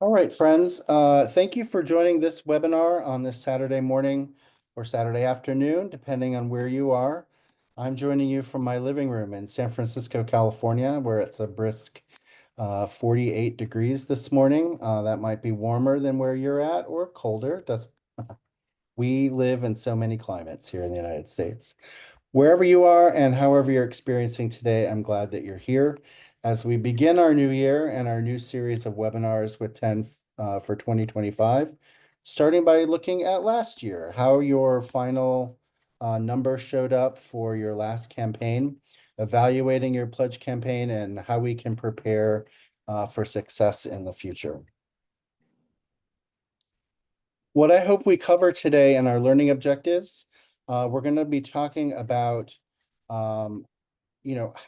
All right, friends. Thank you for joining this webinar on this Saturday morning or Saturday afternoon, depending on where you are. I'm joining you from my living room in San Francisco, California, where it's a brisk 48 degrees this morning. That might be warmer than where you're at or colder. We live in so many climates here in the United States. Wherever you are and however you're experiencing today, I'm glad that you're here as we begin our new year and our new series of webinars with TENS for 2025, starting by looking at last year, how your final number showed up for your last campaign, evaluating your pledge campaign, and how we can prepare for success in the future. What I hope we cover today in our learning objectives, we're going to be talking about um,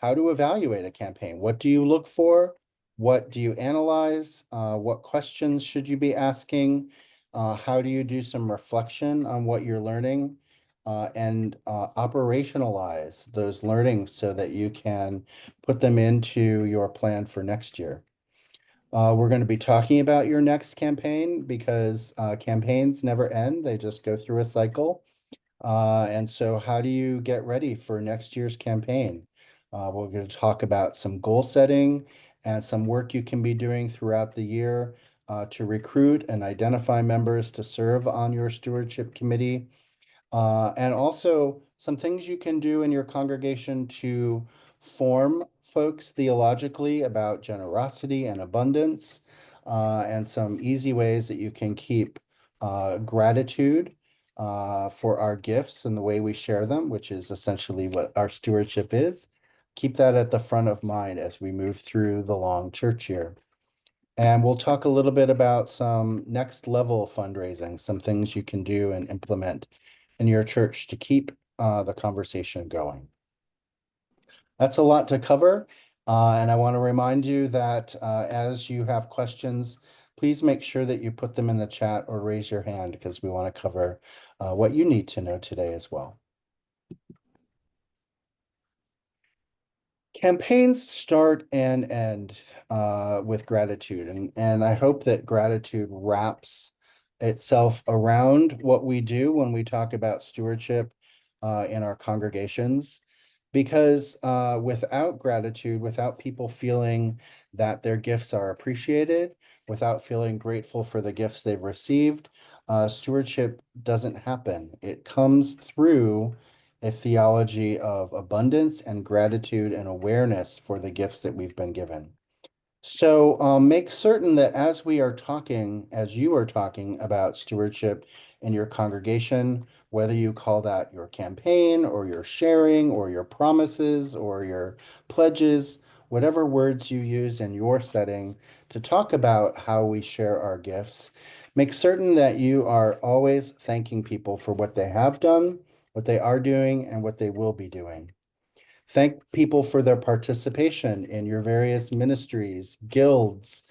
how to evaluate a campaign. What do you look for? What do you analyze? What questions should you be asking? How do you do some reflection on what you're learning and operationalize those learnings so that you can put them into your plan for next year? We're going to be talking about your next campaign because campaigns never end. They just go through a cycle. And so how do you get ready for next year's campaign? We're going to talk about some goal setting and some work you can be doing throughout the year to recruit and identify members to serve on your stewardship committee. And also some things you can do in your congregation to form folks theologically about generosity and abundance, and some easy ways that you can keep gratitude for our gifts and the way we share them, which is essentially what our stewardship is. Keep that at the front of mind as we move through the long church year. And we'll talk a little bit about some next level fundraising, some things you can do and implement in your church to keep the conversation going. That's a lot to cover. And I want to remind you that as you have questions, please make sure that you put them in the chat or raise your hand because we want to cover what you need to know today as well. Campaigns start and end with gratitude, and I hope that gratitude wraps itself around what we do when we talk about stewardship in our congregations. Because without gratitude, without people feeling that their gifts are appreciated, without feeling grateful for the gifts they've received, stewardship doesn't happen. It comes through a theology of abundance and gratitude and awareness for the gifts that we've been given. So make certain that as we are talking, as you are talking about stewardship in your congregation, whether you call that your campaign or your sharing or your promises or your pledges, whatever words you use in your setting to talk about how we share our gifts, make certain that you are always thanking people for what they have done, what they are doing, and what they will be doing. Thank people for their participation in your various ministries, guilds,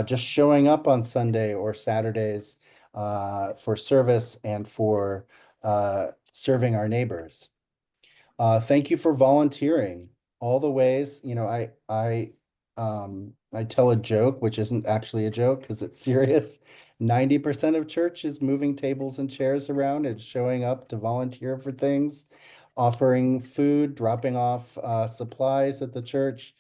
just showing up on Sunday or Saturdays for service and for serving our neighbors. Thank you for volunteering. All the ways, I tell a joke, which isn't actually a joke because it's serious. 90% of church is moving tables and chairs around and showing up to volunteer for things, offering food, dropping off supplies at the church.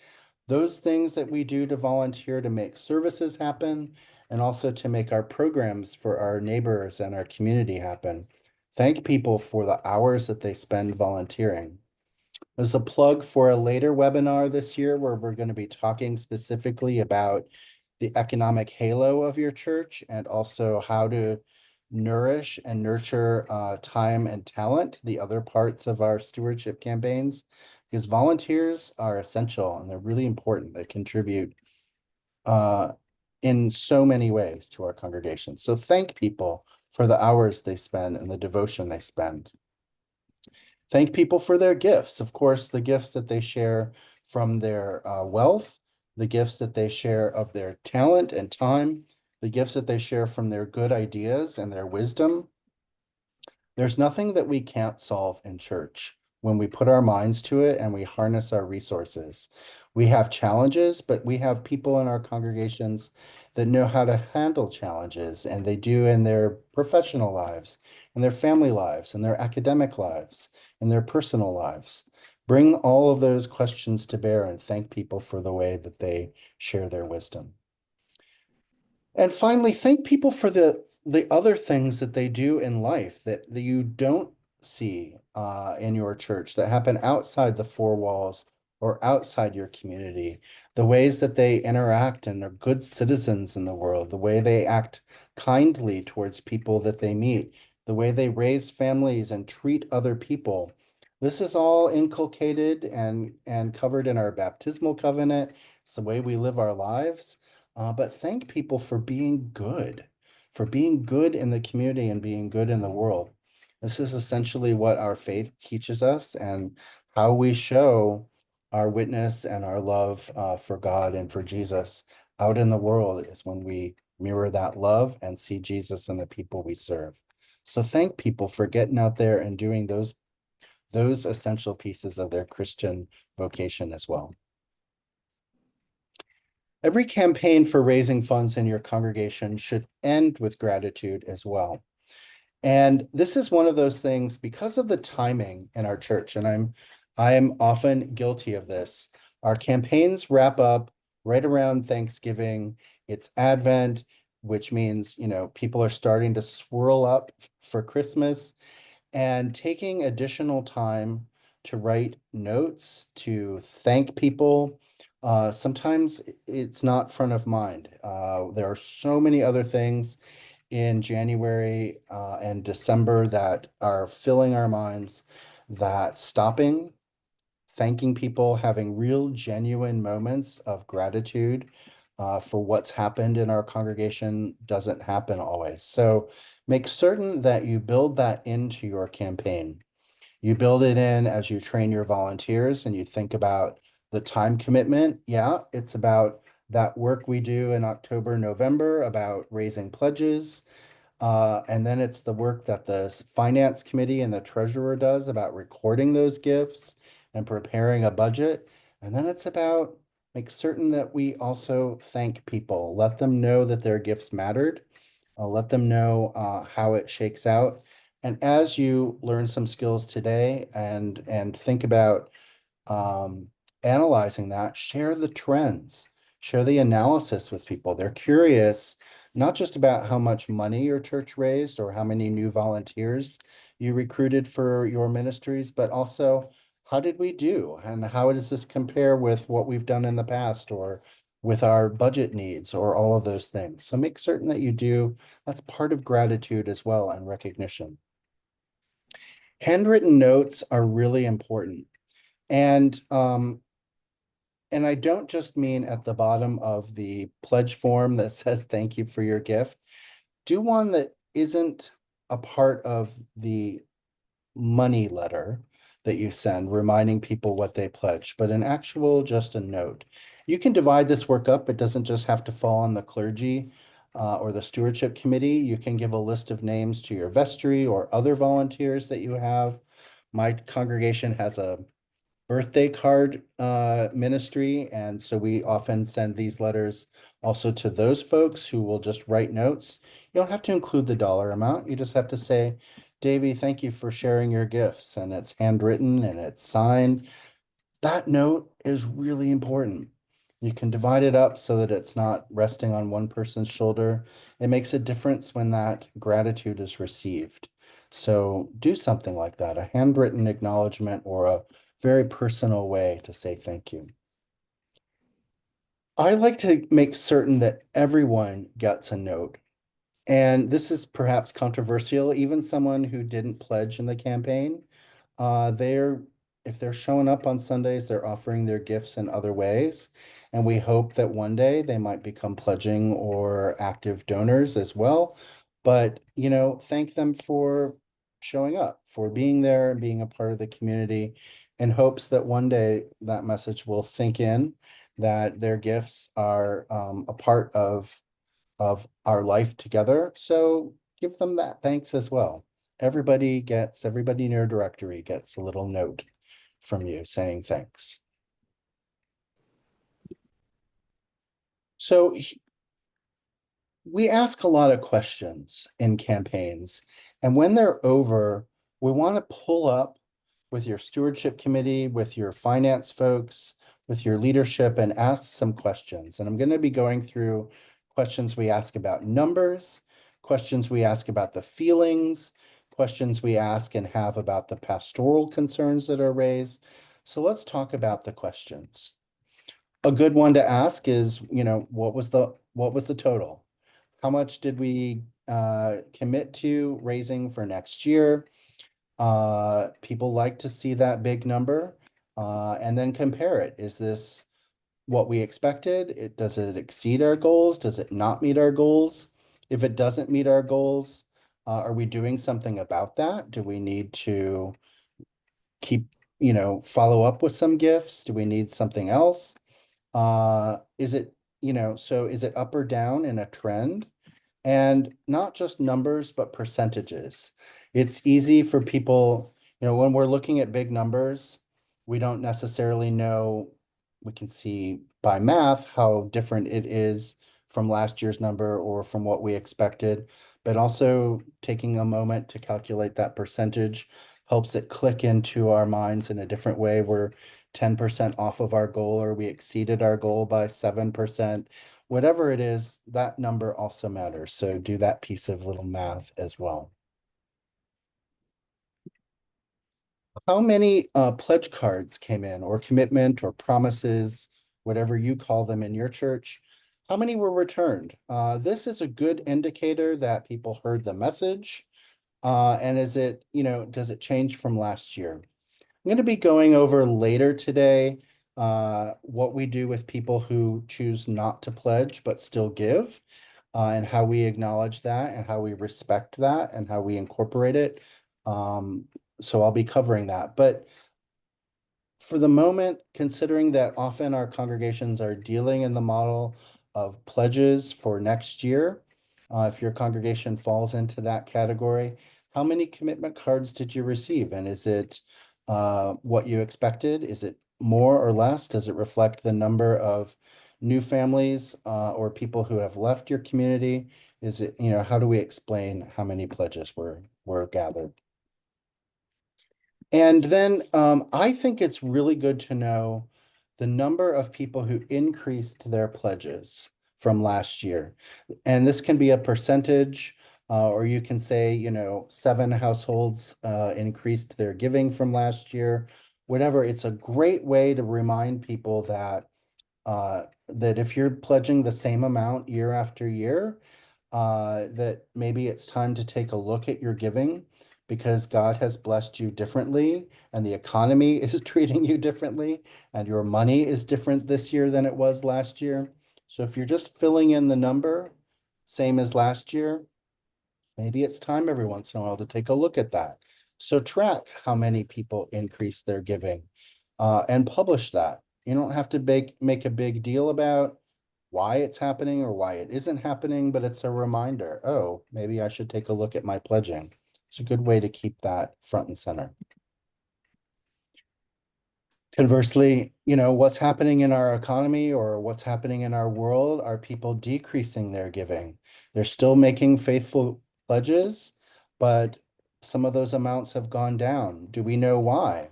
Those things that we do to volunteer to make services happen and also to make our programs for our neighbors and our community happen. Thank people for the hours that they spend volunteering. There's a plug for a later webinar this year where we're going to be talking specifically about the economic halo of your church and also how to nourish and nurture time and talent, the other parts of our stewardship campaigns, because volunteers are essential and they're really important. They contribute uh, in so many ways to our congregation. So thank people for the hours they spend and the devotion they spend. Thank people for their gifts. Of course, the gifts that they share from their wealth, the gifts that they share of their talent and time, the gifts that they share from their good ideas and their wisdom. There's nothing that we can't solve in church. when we put our minds to it and we harness our resources. We have challenges, but we have people in our congregations that know how to handle challenges, and they do in their professional lives, in their family lives, in their academic lives, in their personal lives. Bring all of those questions to bear and thank people for the way that they share their wisdom. And finally, thank people for the other things that they do in life that you don't see in your church that happen outside the four walls or outside your community. The ways that they interact and are good citizens in the world, the way they act kindly towards people that they meet, the way they raise families and treat other people. This is all inculcated and covered in our baptismal covenant. It's the way we live our lives. But thank people for being good in the community and being good in the world. This is essentially what our faith teaches us and how we show our witness and our love for God and for Jesus out in the world is when we mirror that love and see Jesus in the people we serve. So thank people for getting out there and doing those essential pieces of their Christian vocation as well. Every campaign for raising funds in your congregation should end with gratitude as well. And this is one of those things because of the timing in our church, and I'm often guilty of this. Our campaigns wrap up right around Thanksgiving. It's Advent, which means, people are starting to swirl up for Christmas and taking additional time to write notes, to thank people. Sometimes it's not front of mind. There are so many other things in January and December that are filling our minds that stopping, thanking people, having real genuine moments of gratitude for what's happened in our congregation doesn't happen always. So make certain that you build that into your campaign. You build it in as you train your volunteers and you think about the time commitment. Yeah, it's about that work we do in October, November about raising pledges. And then it's the work that the finance committee and the treasurer does about recording those gifts and preparing a budget. And then it's about make certain that we also thank people, let them know that their gifts mattered, let them know how it shakes out. And as you learn some skills today and think about um, analyzing that, share the trends, share the analysis with people. They're curious, not just about how much money your church raised or how many new volunteers you recruited for your ministries, but also how did we do and how does this compare with what we've done in the past or with our budget needs or all of those things. So make certain that you do. That's part of gratitude as well and recognition. Handwritten notes are really important. And and I don't just mean at the bottom of the pledge form that says thank you for your gift. Do one that isn't a part of the money letter that you send, reminding people what they pledged, but an actual just a note. You can divide this work up. It doesn't just have to fall on the clergy or the stewardship committee. You can give a list of names to your vestry or other volunteers that you have. My congregation has a birthday card ministry. And so we often send these letters also to those folks who will just write notes. You don't have to include the dollar amount. You just have to say, Davy, thank you for sharing your gifts. And it's handwritten and it's signed. That note is really important. You can divide it up so that it's not resting on one person's shoulder. It makes a difference when that gratitude is received. So do something like that, a handwritten acknowledgement or a very personal way to say thank you. I like to make certain that everyone gets a note. And this is perhaps controversial, even someone who didn't pledge in the campaign. They're if they're showing up on Sundays, they're offering their gifts in other ways. And we hope that one day they might become pledging or active donors as well. But, thank them for showing up, for being there and being a part of the community in hopes that one day that message will sink in, that their gifts are a part of our life together. So give them that thanks as well. Everybody in your directory gets a little note from you saying thanks. So we ask a lot of questions in campaigns, and when they're over, we want to pull up with your stewardship committee, with your finance folks, with your leadership, and ask some questions. And I'm going to be going through questions we ask about numbers, questions we ask about the feelings, questions we ask and have about the pastoral concerns that are raised. So let's talk about the questions. A good one to ask is, what was the total? How much did we commit to raising for next year? People like to see that big number and then compare it. Is this what we expected? Does it exceed our goals? Does it not meet our goals? If it doesn't meet our goals, are we doing something about that? Do we need to keep, follow up with some gifts? Do we need something else? Is it, so is it up or down in a trend? And not just numbers, but percentages. It's easy for people, when we're looking at big numbers, we don't necessarily know, we can see by math how different it is from last year's number or from what we expected. But also taking a moment to calculate that percentage helps it click into our minds in a different way. We're 10% off of our goal, or we exceeded our goal by 7%. Whatever it is, that number also matters. So do that piece of little math as well. How many pledge cards came in, or commitment or promises, whatever you call them in your church? How many were returned? This is a good indicator that people heard the message. And does it change from last year? I'm going to be going over later today what we do with people who choose not to pledge but still give, and how we acknowledge that and how we respect that and how we incorporate it. So I'll be covering that. But for the moment, considering that often our congregations are dealing in the model of pledges for next year, if your congregation falls into that category, how many commitment cards did you receive? And is it what you expected? Is it more or less? Does it reflect the number of new families or people who have left your community? Is it, how do we explain how many pledges were gathered? And then I think it's really good to know the number of people who increased their pledges from last year. And this can be a percentage, or you can say, 7 households increased their giving from last year. Whatever, it's a great way to remind people that if you're pledging the same amount year after year, that maybe it's time to take a look at your giving, because God has blessed you differently and the economy is treating you differently and your money is different this year than it was last year. So if you're just filling in the number, same as last year, maybe it's time every once in a while to take a look at that. So track how many people increase their giving and publish that. You don't have to make a big deal about why it's happening or why it isn't happening, but it's a reminder. Oh, maybe I should take a look at my pledging. It's a good way to keep that front and center. Conversely, what's happening in our economy or what's happening in our world? Are people decreasing their giving? They're still making faithful pledges, but some of those amounts have gone down. Do we know why?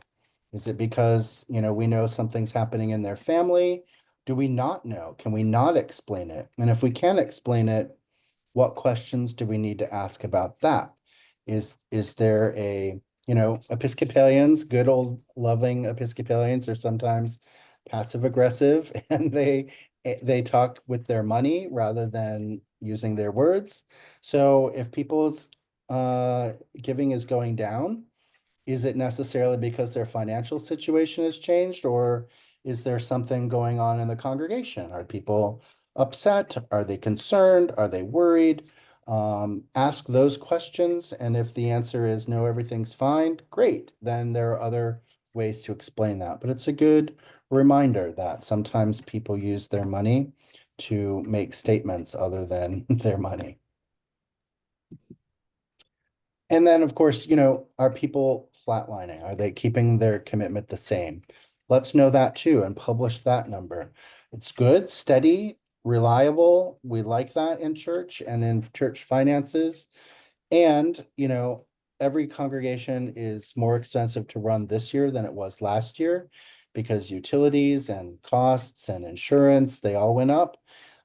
Is it because, we know something's happening in their family? Do we not know? Can we not explain it? And if we can explain it, what questions do we need to ask about that? Is there Episcopalians, good old loving Episcopalians are sometimes passive aggressive and they talk with their money rather than using their words. So if people's giving is going down, is it necessarily because their financial situation has changed, or is there something going on in the congregation? Are people upset? Are they concerned? Are they worried? Ask those questions. And if the answer is no, everything's fine, great. Then there are other ways to explain that. But it's a good reminder that sometimes people use their money to make statements other than their money. And then, of course, are people flatlining? Are they keeping their commitment the same? Let's know that too and publish that number. It's good, steady, reliable. We like that in church and in church finances. And, every congregation is more expensive to run this year than it was last year because utilities and costs and insurance, they all went up.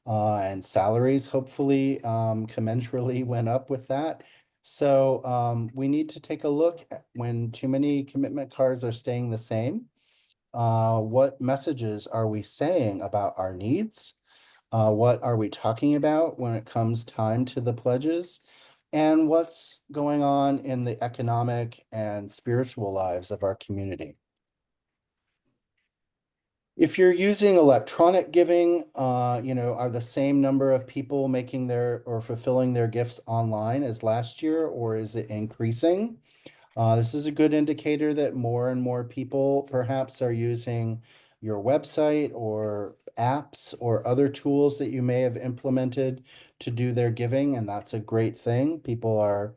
And salaries hopefully commensurately went up with that. So we need to take a look at when too many commitment cards are staying the same. What messages are we saying about our needs? What are we talking about when it comes time to the pledges? And what's going on in the economic and spiritual lives of our community? If you're using electronic giving, are the same number of people making their or fulfilling their gifts online as last year, or is it increasing? This is a good indicator that more and more people perhaps are using your website or apps or other tools that you may have implemented to do their giving, and that's a great thing. People are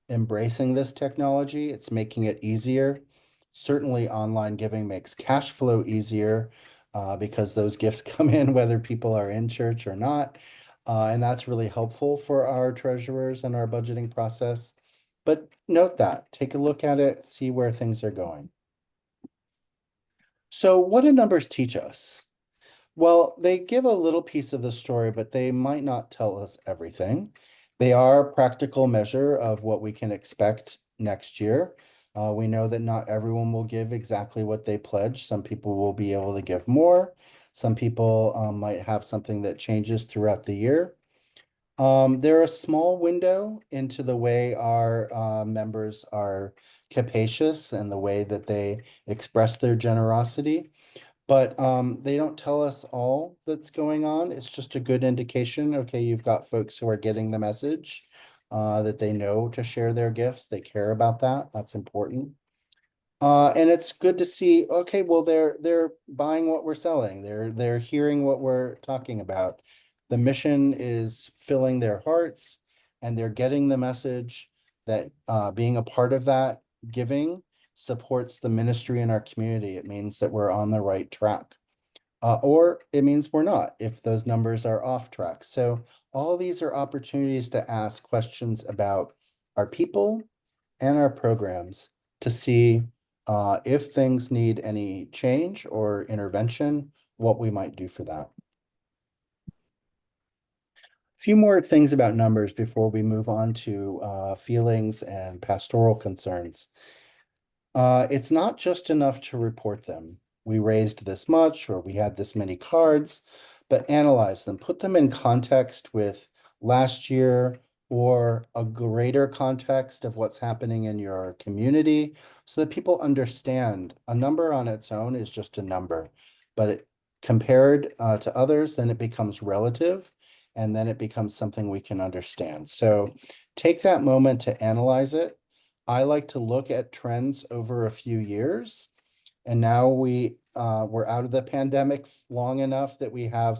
embracing this technology. It's making it easier. Certainly, online giving makes cash flow easier because those gifts come in whether people are in church or not. And that's really helpful for our treasurers and our budgeting process. But note that, take a look at it, see where things are going. So, what do numbers teach us? Well, they give a little piece of the story, but they might not tell us everything. They are a practical measure of what we can expect next year. We know that not everyone will give exactly what they pledge. Some people will be able to give more. Some people might have something that changes throughout the year. They're a small window into the way our members are capacious and the way that they express their generosity. But they don't tell us all that's going on. It's just a good indication. Okay, you've got folks who are getting the message that they know to share their gifts. They care about that. That's important. And it's good to see, okay, well, they're buying what we're selling. They're hearing what we're talking about. The mission is filling their hearts, and they're getting the message that being a part of that giving supports the ministry in our community. It means that we're on the right track. Or it means we're not if those numbers are off track. So all these are opportunities to ask questions about our people and our programs to see if things need any change or intervention, what we might do for that. A few more things about numbers before we move on to feelings and pastoral concerns. It's not just enough to report them. We raised this much, or we had this many cards, but analyze them, put them in context with last year or a greater context of what's happening in your community so that people understand a number on its own is just a number, but compared to others, then it becomes relative and then it becomes something we can understand. So take that moment to analyze it. I like to look at trends over a few years. And now we're out of the pandemic long enough that we have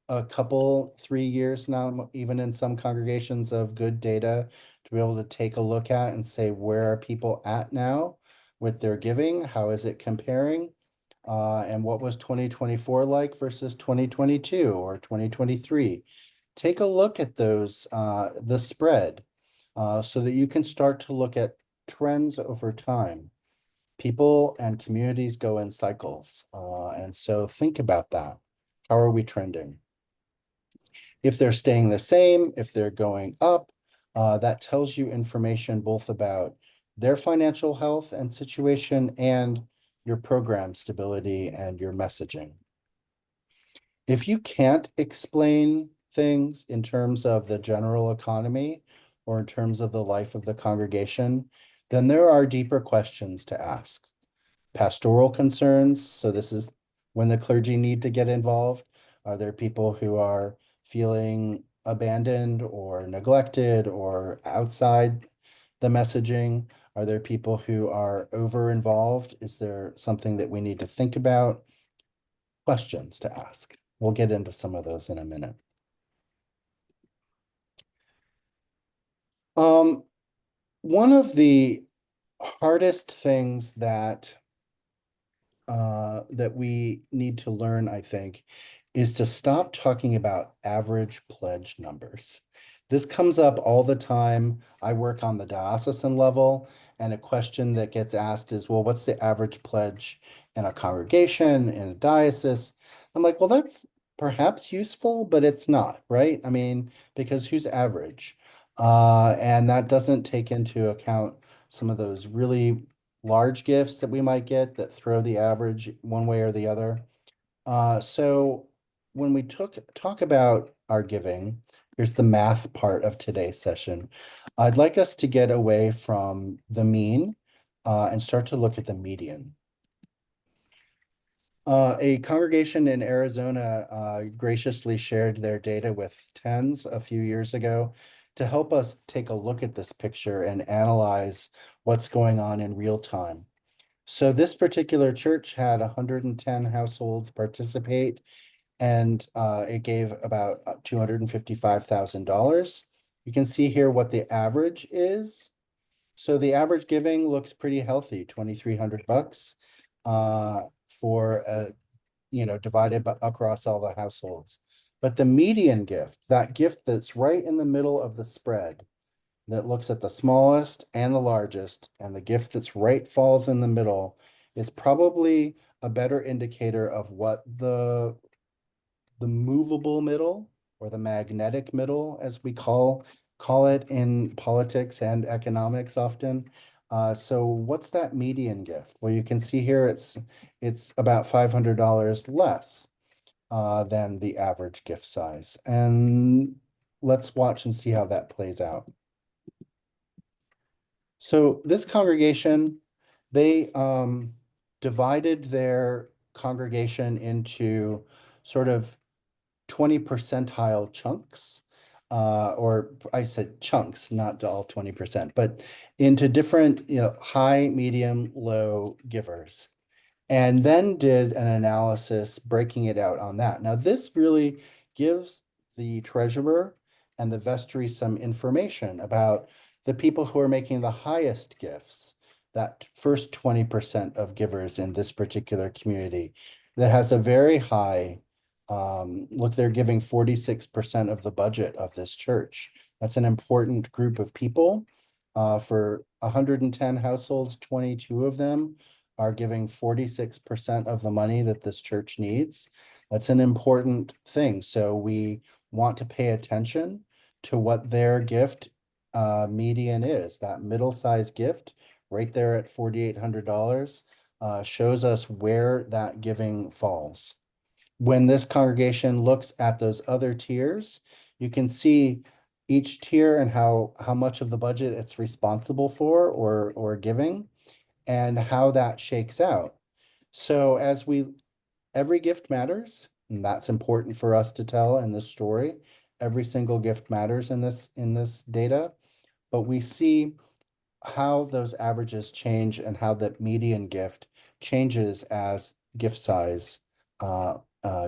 a couple, 3 years now, even in some congregations of good data to be able to take a look at and say, where are people at now with their giving? How is it comparing? And what was 2024 like versus 2022 or 2023? Take a look at those, the spread, so that you can start to look at trends over time. People and communities go in cycles. And so think about that. How are we trending? If they're staying the same, if they're going up, that tells you information both about their financial health and situation and your program stability and your messaging. If you can't explain things in terms of the general economy or in terms of the life of the congregation, then there are deeper questions to ask. Pastoral concerns, so this is when the clergy need to get involved. Are there people who are feeling abandoned or neglected or outside the messaging? Are there people who are over involved? Is there something that we need to think about? Questions to ask. We'll get into some of those in a minute. Um, One of the hardest things that we need to learn, I think, is to stop talking about average pledge numbers. This comes up all the time. I work on the diocesan level, and a question that gets asked is, well, what's the average pledge in a congregation, in a diocese? I'm like, well, that's perhaps useful, but it's not, right? I mean, because who's average? And that doesn't take into account some of those really large gifts that we might get that throw the average one way or the other. So when we talk about our giving, here's the math part of today's session. I'd like us to get away from the mean and start to look at the median. A congregation in Arizona graciously shared their data with TENS a few years ago to help us take a look at this picture and analyze what's going on in real time. So this particular church had 110 households participate, and it gave about $255,000. You can see here what the average is. So the average giving looks pretty healthy, 2,300 bucks for divided across all the households. But the median gift, that gift that's right in the middle of the spread, that looks at the smallest and the largest, and the gift that's right falls in the middle, is probably a better indicator of what the movable middle or the magnetic middle, as we call it in politics and economics often. So what's that median gift? Well, you can see here it's about $500 less than the average gift size. And let's watch and see how that plays out. So this congregation, they divided their congregation into sort of 20 percentile chunks, or I said chunks, not all 20%, but into different, high, medium, low givers, and then did an analysis breaking it out on that. Now, this really gives the treasurer and the vestry some information about the people who are making the highest gifts, that first 20% of givers in this particular community that has a very high, look, they're giving 46% of the budget of this church. That's an important group of people. For 110 households, 22 of them are giving 46% of the money that this church needs. That's an important thing. So we want to pay attention to what their gift median is. That middle-sized gift right there at $4,800 shows us where that giving falls. When this congregation looks at those other tiers, you can see each tier and how much of the budget it's responsible for or giving, and how that shakes out. So every gift matters, and that's important for us to tell in this story. Every single gift matters in this data, but we see how those averages change and how the median gift changes as gift size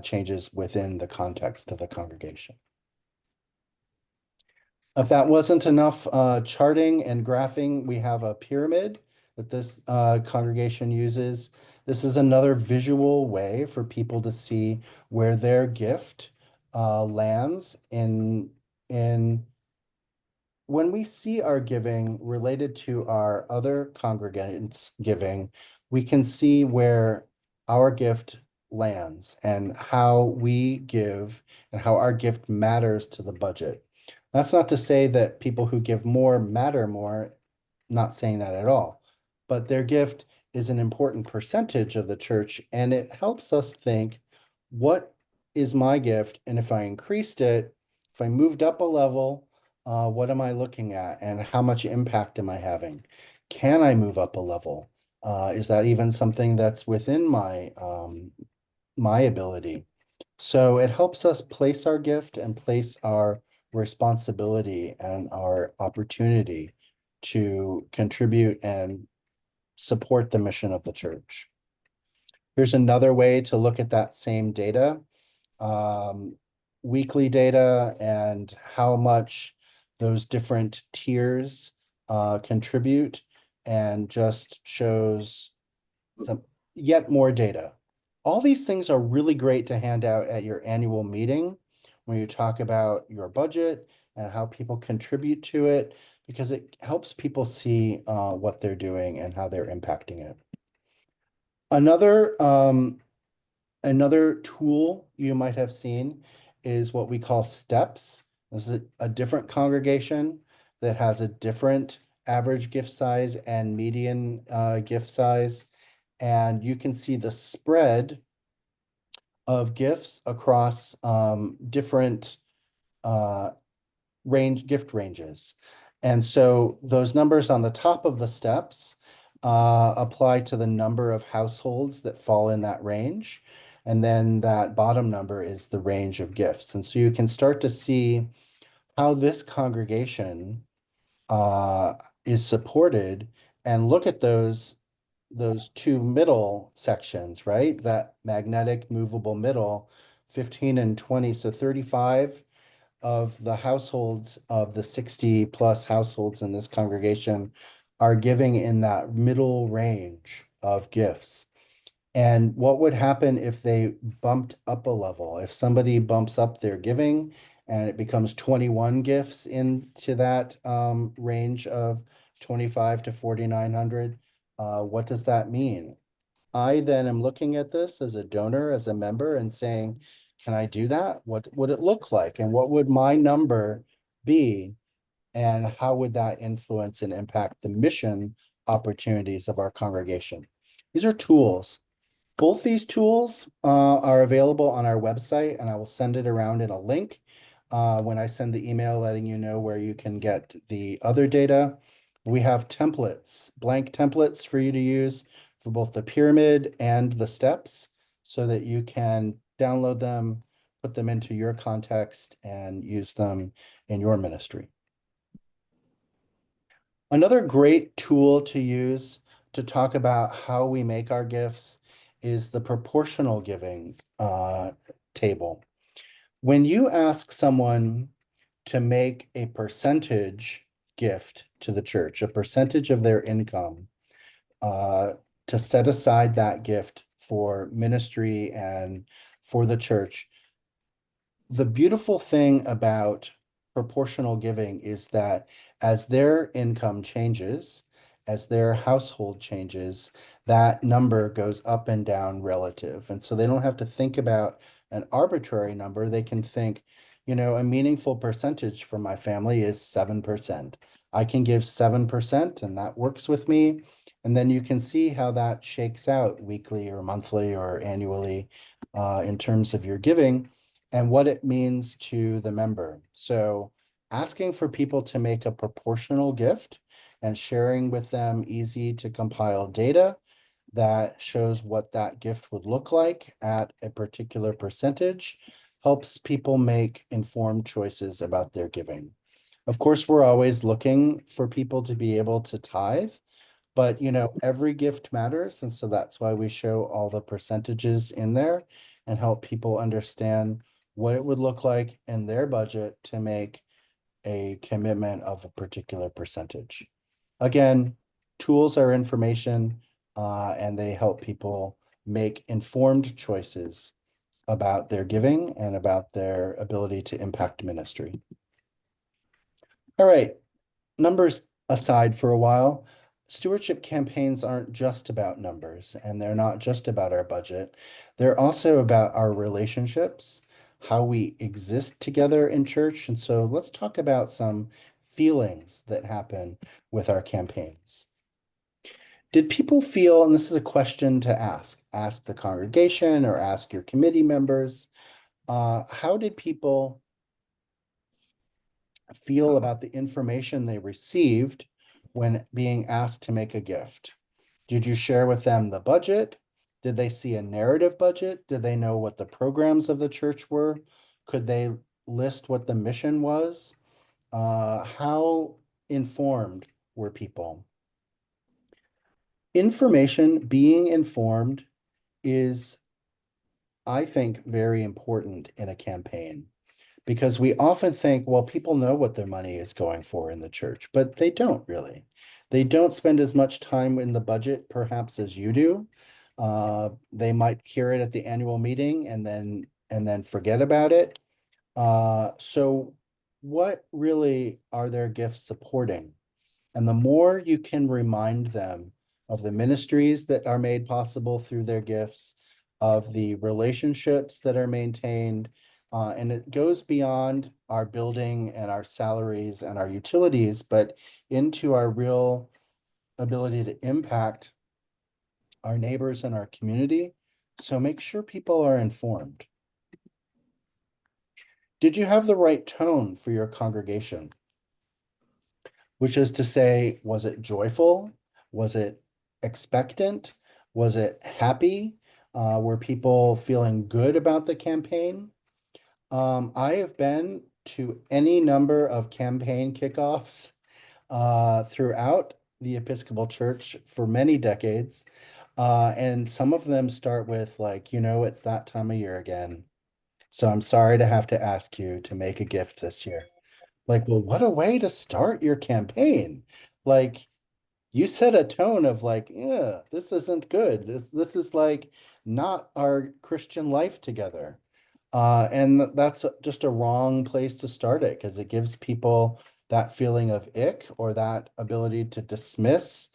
changes within the context of the congregation. If that wasn't enough charting and graphing, we have a pyramid that this congregation uses. This is another visual way for people to see where their gift lands in when we see our giving related to our other congregants' giving, we can see where our gift lands and how we give and how our gift matters to the budget. That's not to say that people who give more matter more, not saying that at all, but their gift is an important percentage of the church, and it helps us think, what is my gift? And if I increased it, if I moved up a level, what am I looking at and how much impact am I having? Can I move up a level? Is that even something that's within my ability? So it helps us place our gift and place our responsibility and our opportunity to contribute and support the mission of the church. Here's another way to look at that same data, weekly data, and how much those different tiers contribute and just shows some yet more data. All these things are really great to hand out at your annual meeting when you talk about your budget and how people contribute to it, because it helps people see what they're doing and how they're impacting it. Another Another tool you might have seen is what we call steps. This is a different congregation that has a different average gift size and median gift size. And you can see the spread of gifts across different uh, gift ranges. And so those numbers on the top of the steps apply to the number of households that fall in that range. And then that bottom number is the range of gifts. And so you can start to see how this congregation uh, is supported and look at those two middle sections, right? That magnetic movable middle, 15 and 20, so 35 of the households of the 60 plus households in this congregation are giving in that middle range of gifts. And what would happen if they bumped up a level? If somebody bumps up their giving and it becomes 21 gifts into that range of 25 to 4,900, what does that mean? I then am looking at this as a donor, as a member, and saying, can I do that? What would it look like? And what would my number be? And how would that influence and impact the mission opportunities of our congregation? These are tools. Both these tools are available on our website, and I will send it around in a link when I send the email letting you know where you can get the other data. We have templates, blank templates for you to use for both the pyramid and the steps so that you can download them, put them into your context, and use them in your ministry. Another great tool to use to talk about how we make our gifts is the proportional giving table. When you ask someone to make a percentage gift to the church, a percentage of their income, uh, to set aside that gift for ministry and for the church, the beautiful thing about proportional giving is that as their income changes, as their household changes, that number goes up and down relative. And so they don't have to think about an arbitrary number. They can think, a meaningful percentage for my family is 7%. I can give 7% and that works with me. And then you can see how that shakes out weekly or monthly or annually in terms of your giving and what it means to the member. So asking for people to make a proportional gift and sharing with them easy to compile data that shows what that gift would look like at a particular percentage helps people make informed choices about their giving. Of course, we're always looking for people to be able to tithe, but every gift matters. And so that's why we show all the percentages in there and help people understand what it would look like in their budget to make a commitment of a particular percentage. Again, tools are information and they help people make informed choices about their giving and about their ability to impact ministry. All right, numbers aside for a while, stewardship campaigns aren't just about numbers and they're not just about our budget. They're also about our relationships, how we exist together in church. And so let's talk about some feelings that happen with our campaigns. Did people feel, and this is a question to ask the congregation or ask your committee members, how did people feel about the information they received when being asked to make a gift? Did you share with them the budget? Did they see a narrative budget? Did they know what the programs of the church were? Could they list what the mission was? How informed were people? Being informed is, I think, very important in a campaign because we often think, well, people know what their money is going for in the church, but they don't really. They don't spend as much time in the budget perhaps as you do. They might hear it at the annual meeting and then forget about it. So what really are their gifts supporting? And the more you can remind them of the ministries that are made possible through their gifts, of the relationships that are maintained, and it goes beyond our building and our salaries and our utilities, but into our real ability to impact our neighbors and our community. So make sure people are informed. Did you have the right tone for your congregation? Which is to say, was it joyful? Was it expectant? Was it happy? Were people feeling good about the campaign? I have been to any number of campaign kickoffs throughout the Episcopal Church for many decades. And some of them start with like, it's that time of year again. So I'm sorry to have to ask you to make a gift this year. Like, well, what a way to start your campaign. Like, you set a tone of like, yeah, this isn't good. This is like not our Christian life together. And that's just a wrong place to start it because it gives people that feeling of ick or that ability to dismiss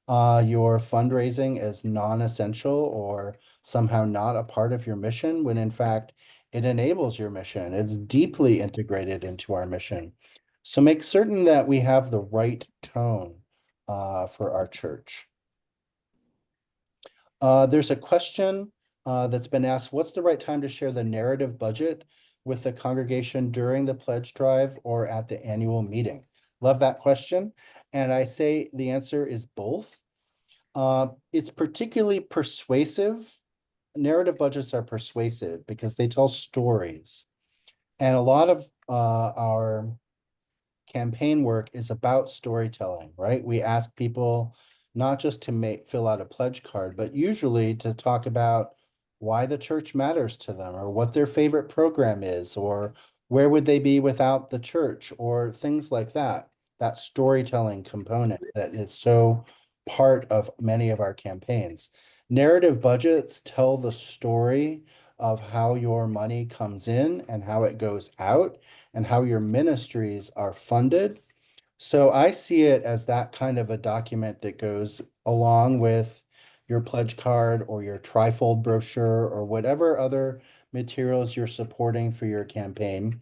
your fundraising as non-essential or somehow not a part of your mission, when in fact it enables your mission. It's deeply integrated into our mission. So make certain that we have the right tone for our church. There's a question that's been asked, what's the right time to share the narrative budget with the congregation during the pledge drive or at the annual meeting? Love that question. And I say the answer is both. It's particularly persuasive. Narrative budgets are persuasive because they tell stories. And a lot of our campaign work is about storytelling, right? We ask people not just to fill out a pledge card, but usually to talk about why the church matters to them or what their favorite program is or where would they be without the church or things like that. That storytelling component that is so part of many of our campaigns. Narrative budgets tell the story of how your money comes in and how it goes out and how your ministries are funded. So I see it as that kind of a document that goes along with your pledge card or your trifold brochure or whatever other materials you're supporting for your campaign.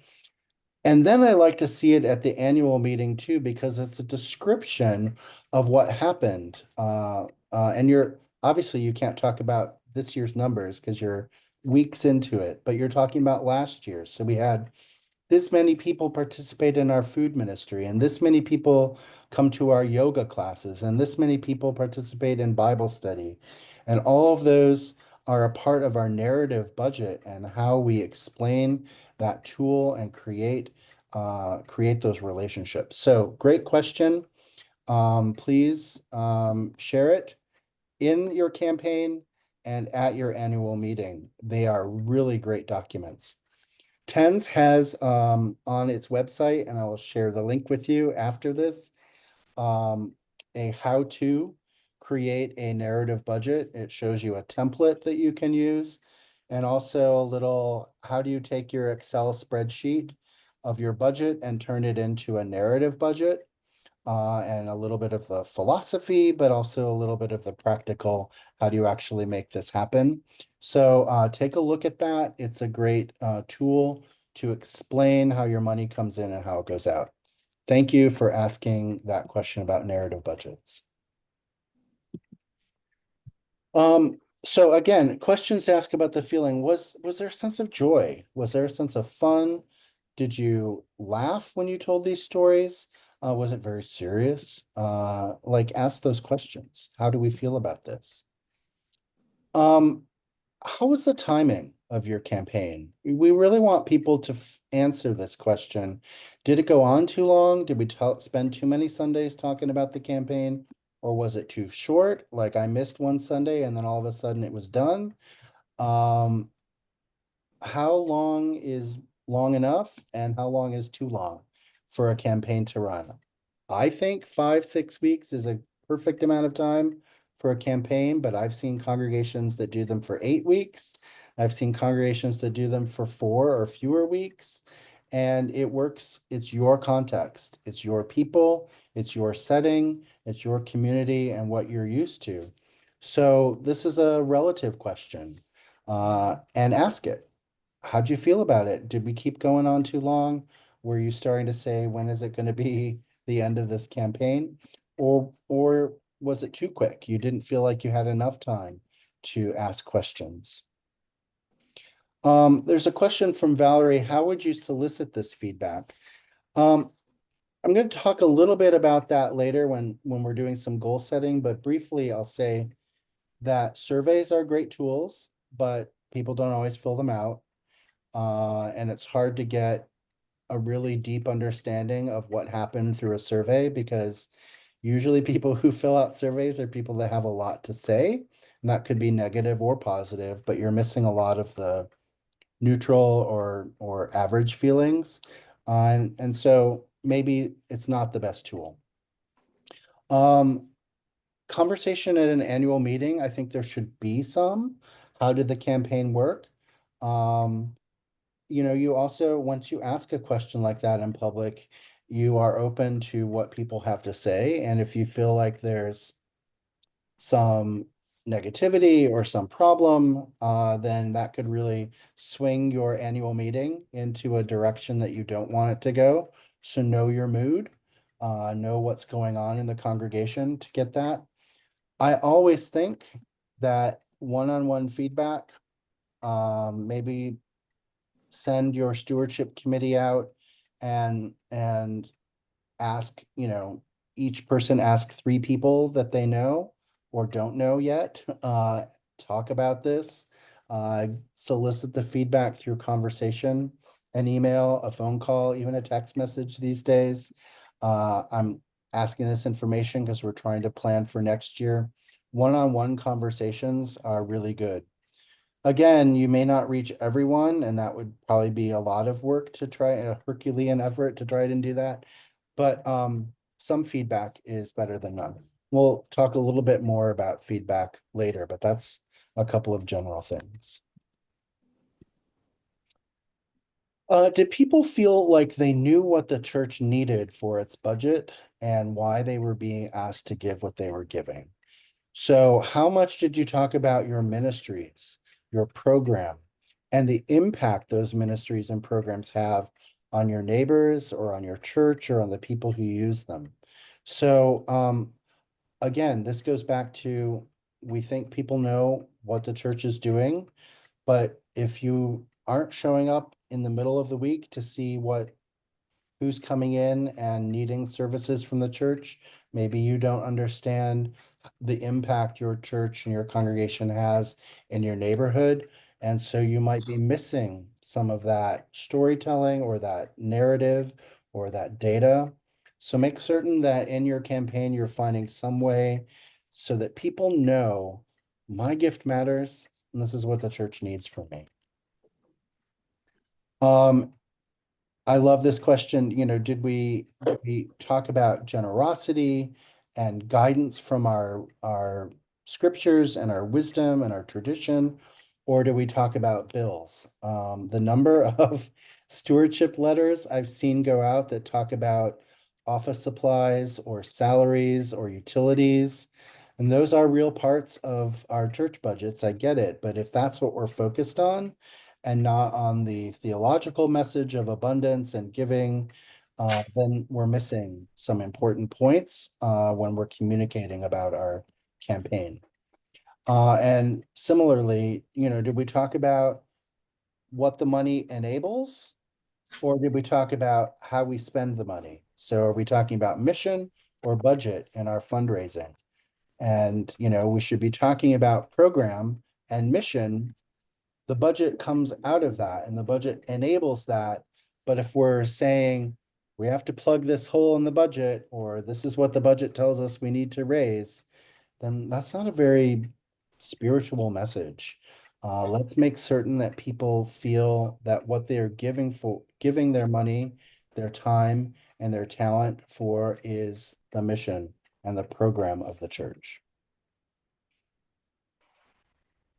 And then I like to see it at the annual meeting too, because it's a description of what happened. And you're obviously you can't talk about this year's numbers because you're weeks into it, but you're talking about last year. So we had this many people participate in our food ministry, and this many people come to our yoga classes, and this many people participate in Bible study. And all of those are a part of our narrative budget and how we explain that tool and create those relationships. So great question. Please share it in your campaign and at your annual meeting. They are really great documents. TENS has on its website, and I will share the link with you after this, a how to create a narrative budget. It shows you a template that you can use, and also a little how do you take your Excel spreadsheet of your budget and turn it into a narrative budget, and a little bit of the philosophy, but also a little bit of the practical, how do you actually make this happen? So take a look at that. It's a great tool to explain how your money comes in and how it goes out. Thank you for asking that question about narrative budgets. So again, questions to ask about the feeling. Was there a sense of joy? Was there a sense of fun? Did you laugh when you told these stories? Was it very serious? Like ask those questions. How do we feel about this? Um, how was the timing of your campaign? We really want people to answer this question. Did it go on too long? Did we spend too many Sundays talking about the campaign? Or was it too short? Like I missed one Sunday and then all of a sudden it was done. How long is long enough and how long is too long for a campaign to run? I think 5, 6 weeks is a perfect amount of time for a campaign, but I've seen congregations that do them for 8 weeks. I've seen congregations that do them for 4 or fewer weeks. And it works, it's your context, it's your people, it's your setting, it's your community and what you're used to. So this is a relative question, and ask it. How'd you feel about it? Did we keep going on too long? Were you starting to say, when is it going to be the end of this campaign? Or was it too quick? You didn't feel like you had enough time to ask questions. There's a question from Valerie. How would you solicit this feedback? Um, I'm going to talk a little bit about that later when we're doing some goal setting, but briefly, I'll say that surveys are great tools, but people don't always fill them out. And it's hard to get a really deep understanding of what happened through a survey because usually people who fill out surveys are people that have a lot to say, and that could be negative or positive, but you're missing a lot of the neutral or average feelings. And so maybe it's not the best tool. Um, Conversation at an annual meeting, I think there should be some. How did the campaign work? Um, you also, once you ask a question like that in public, you are open to what people have to say. And if you feel like there's some negativity or some problem, then that could really swing your annual meeting into a direction that you don't want it to go. So know your mood, know what's going on in the congregation to get that. I always think that one-on-one feedback, maybe send your stewardship committee out and ask, each person ask 3 people that they know or don't know yet, talk about this, solicit the feedback through conversation, an email, a phone call, even a text message these days. I'm asking this information because we're trying to plan for next year. One-on-one conversations are really good. Again, you may not reach everyone, and that would probably be a lot of work to try, a Herculean effort to try and do that. But some feedback is better than none. We'll talk a little bit more about feedback later, but that's a couple of general things. Did people feel like they knew what the church needed for its budget and why they were being asked to give what they were giving? So how much did you talk about your ministries, your program, and the impact those ministries and programs have on your neighbors or on your church or on the people who use them? So again, this goes back to, we think people know what the church is doing, but if you aren't showing up in the middle of the week to see who's coming in and needing services from the church, maybe you don't understand the impact your church and your congregation has in your neighborhood. And so you might be missing some of that storytelling or that narrative or that data. So make certain that in your campaign, you're finding some way so that people know my gift matters and this is what the church needs from me. Um, I love this question. Did we talk about generosity and guidance from our scriptures and our wisdom and our tradition, or do we talk about bills? The number of stewardship letters I've seen go out that talk about office supplies or salaries or utilities, and those are real parts of our church budgets. I get it, but if that's what we're focused on, and not on the theological message of abundance and giving, then we're missing some important points when we're communicating about our campaign. And similarly, did we talk about what the money enables, or did we talk about how we spend the money? So are we talking about mission or budget in our fundraising? And, we should be talking about program and mission. The budget comes out of that and the budget enables that. But if we're saying we have to plug this hole in the budget, or this is what the budget tells us we need to raise, then that's not a very spiritual message. Let's make certain that people feel that what they're giving their money, their time, and their talent for is the mission and the program of the church.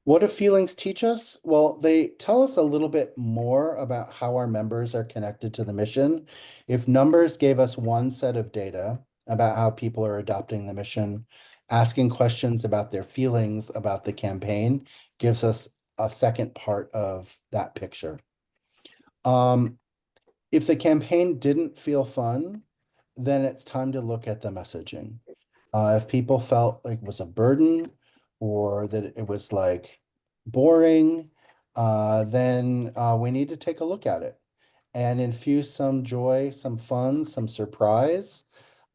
What do feelings teach us? Well, they tell us a little bit more about how our members are connected to the mission. If numbers gave us one set of data about how people are adopting the mission, asking questions about their feelings about the campaign gives us a second part of that picture. If the campaign didn't feel fun, then it's time to look at the messaging. If people felt like it was a burden or that it was like boring, then we need to take a look at it and infuse some joy, some fun, some surprise,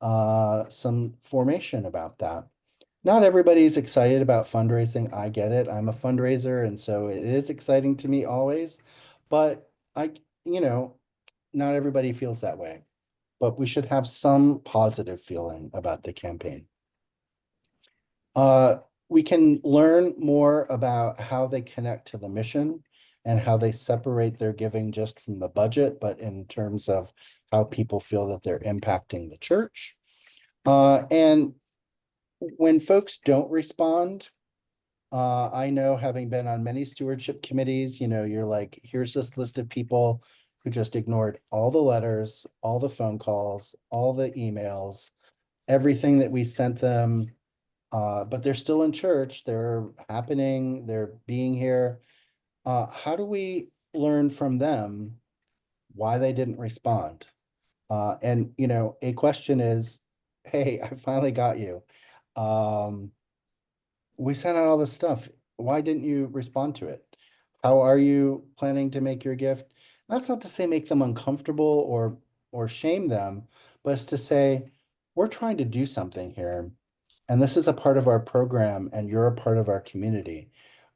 some formation about that. Not everybody's excited about fundraising. I get it. I'm a fundraiser, and so it is exciting to me always. But you know, not everybody feels that way. But we should have some positive feeling about the campaign. Uh, we can learn more about how they connect to the mission and how they separate their giving just from the budget, but in terms of how people feel that they're impacting the church. And when folks don't respond, I know, having been on many stewardship committees, you're like, here's this list of people who just ignored all the letters, all the phone calls, all the emails, everything that we sent them. But they're still in church, they're happening, they're being here. How do we learn from them why they didn't respond? And a question is, hey, I finally got you. Um, we sent out all this stuff. Why didn't you respond to it? How are you planning to make your gift? That's not to say make them uncomfortable or shame them, but it's to say, we're trying to do something here. And this is a part of our program, and you're a part of our community.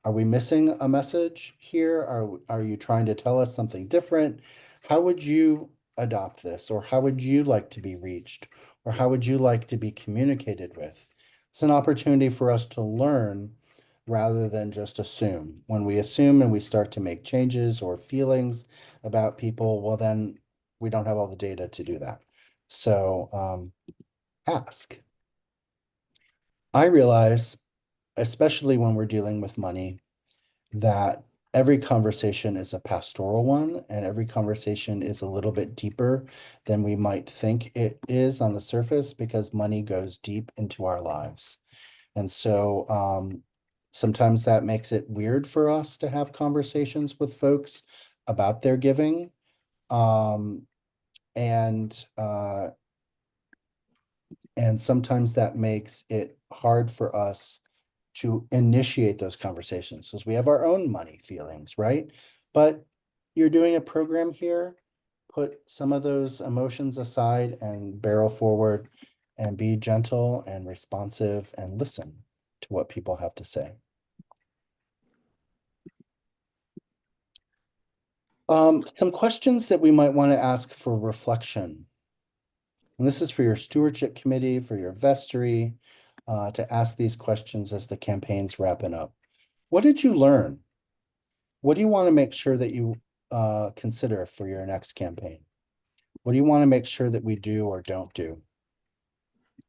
Are we missing a message here? Are you trying to tell us something different? How would you adopt this? Or how would you like to be reached? Or how would you like to be communicated with? It's an opportunity for us to learn rather than just assume. When we assume and we start to make changes or feelings about people, well, then we don't have all the data to do that. So ask. I realize, especially when we're dealing with money, that every conversation is a pastoral one, and every conversation is a little bit deeper than we might think it is on the surface because money goes deep into our lives. And so sometimes that makes it weird for us to have conversations with folks about their giving. Um, and and sometimes that makes it hard for us to initiate those conversations because we have our own money feelings, right? But you're doing a program here, put some of those emotions aside and barrel forward and be gentle and responsive and listen to what people have to say. Some questions that we might want to ask for reflection. And this is for your stewardship committee, for your vestry, to ask these questions as the campaign's wrapping up. What did you learn? What do you want to make sure that you consider for your next campaign? What do you want to make sure that we do or don't do?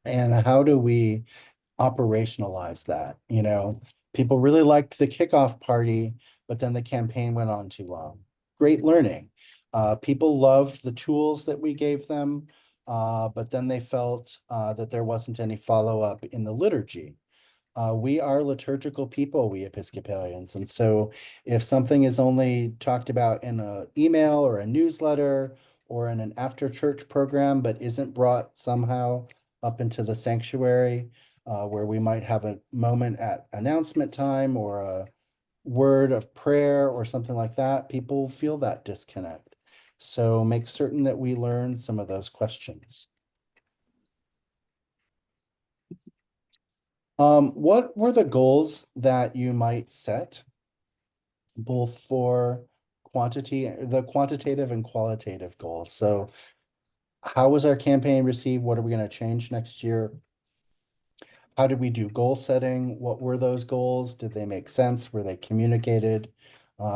And how do we operationalize that? People really liked the kickoff party, but then the campaign went on too long. Great learning. People loved the tools that we gave them, but then they felt that there wasn't any follow-up in the liturgy. We are liturgical people, we Episcopalians. And so if something is only talked about in an email or a newsletter or in an after church program, but isn't brought somehow up into the sanctuary, where we might have a moment at announcement time or a word of prayer or something like that, people feel that disconnect. So make certain that we learn some of those questions. What were the goals that you might set, both for the quantitative and qualitative goals? So how was our campaign received? What are we going to change next year? How did we do goal setting? What were those goals? Did they make sense? Were they communicated?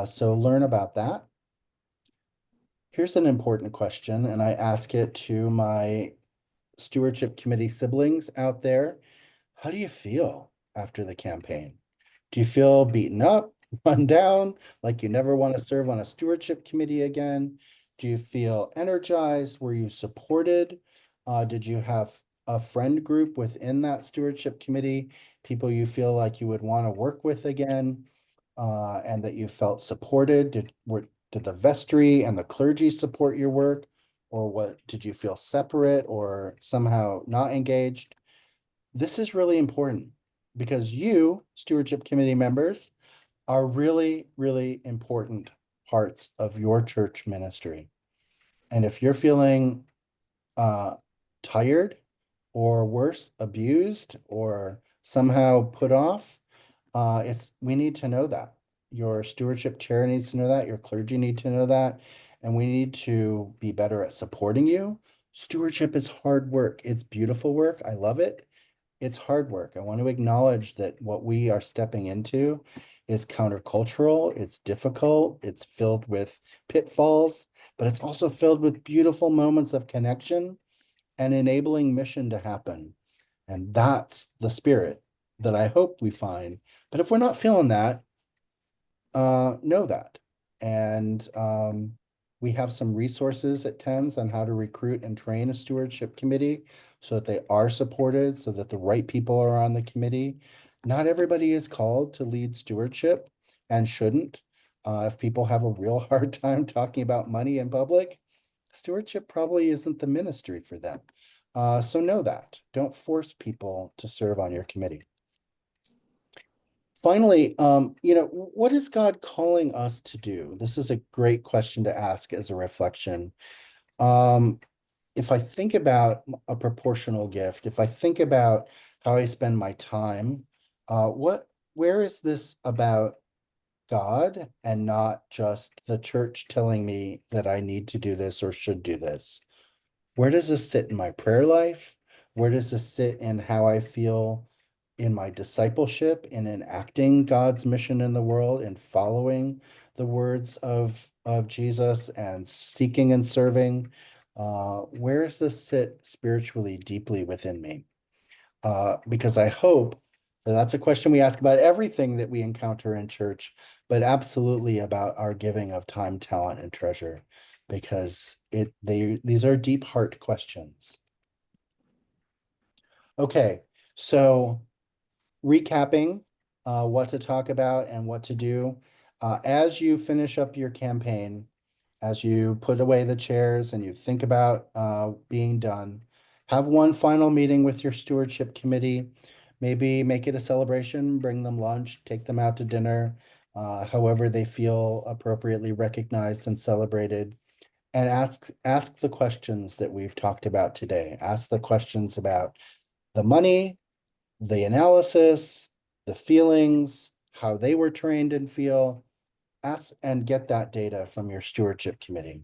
So learn about that. Here's an important question, and I ask it to my stewardship committee siblings out there. How do you feel after the campaign? Do you feel beaten up, run down, like you never want to serve on a stewardship committee again? Do you feel energized? Were you supported? Did you have a friend group within that stewardship committee, people you feel like you would want to work with again, and that you felt supported? Did the vestry and the clergy support your work? Or what, did you feel separate or somehow not engaged? This is really important because you, stewardship committee members, are really, really important parts of your church ministry. And if you're feeling uh, tired or worse, abused or somehow put off, we need to know that. Your stewardship chair needs to know that. Your clergy need to know that. And we need to be better at supporting you. Stewardship is hard work. It's beautiful work. I love it. It's hard work. I want to acknowledge that what we are stepping into is countercultural, it's difficult, it's filled with pitfalls, but it's also filled with beautiful moments of connection and enabling mission to happen. And that's the spirit that I hope we find. But if we're not feeling that, know that. And we have some resources at TENS on how to recruit and train a stewardship committee so that they are supported, so that the right people are on the committee. Not everybody is called to lead stewardship and shouldn't. If people have a real hard time talking about money in public, stewardship probably isn't the ministry for them. So know that. Don't force people to serve on your committee. Finally, what is God calling us to do? This is a great question to ask as a reflection. Um, if I think about a proportional gift, if I think about how I spend my time, where is this about God and not just the church telling me that I need to do this or should do this? Where does this sit in my prayer life? Where does this sit in how I feel in my discipleship, in enacting God's mission in the world, in following the words of Jesus and seeking and serving? Where does this sit spiritually deeply within me? Because I hope that that's a question we ask about everything that we encounter in church, but absolutely about our giving of time, talent, and treasure, because these are deep heart questions. Okay, so recapping what to talk about and what to do. As you finish up your campaign, as you put away the chairs and you think about being done, have one final meeting with your stewardship committee. Maybe make it a celebration, bring them lunch, take them out to dinner, however they feel appropriately recognized and celebrated. And ask the questions that we've talked about today. Ask the questions about the money, the analysis, the feelings, how they were trained and feel. Ask and get that data from your stewardship committee.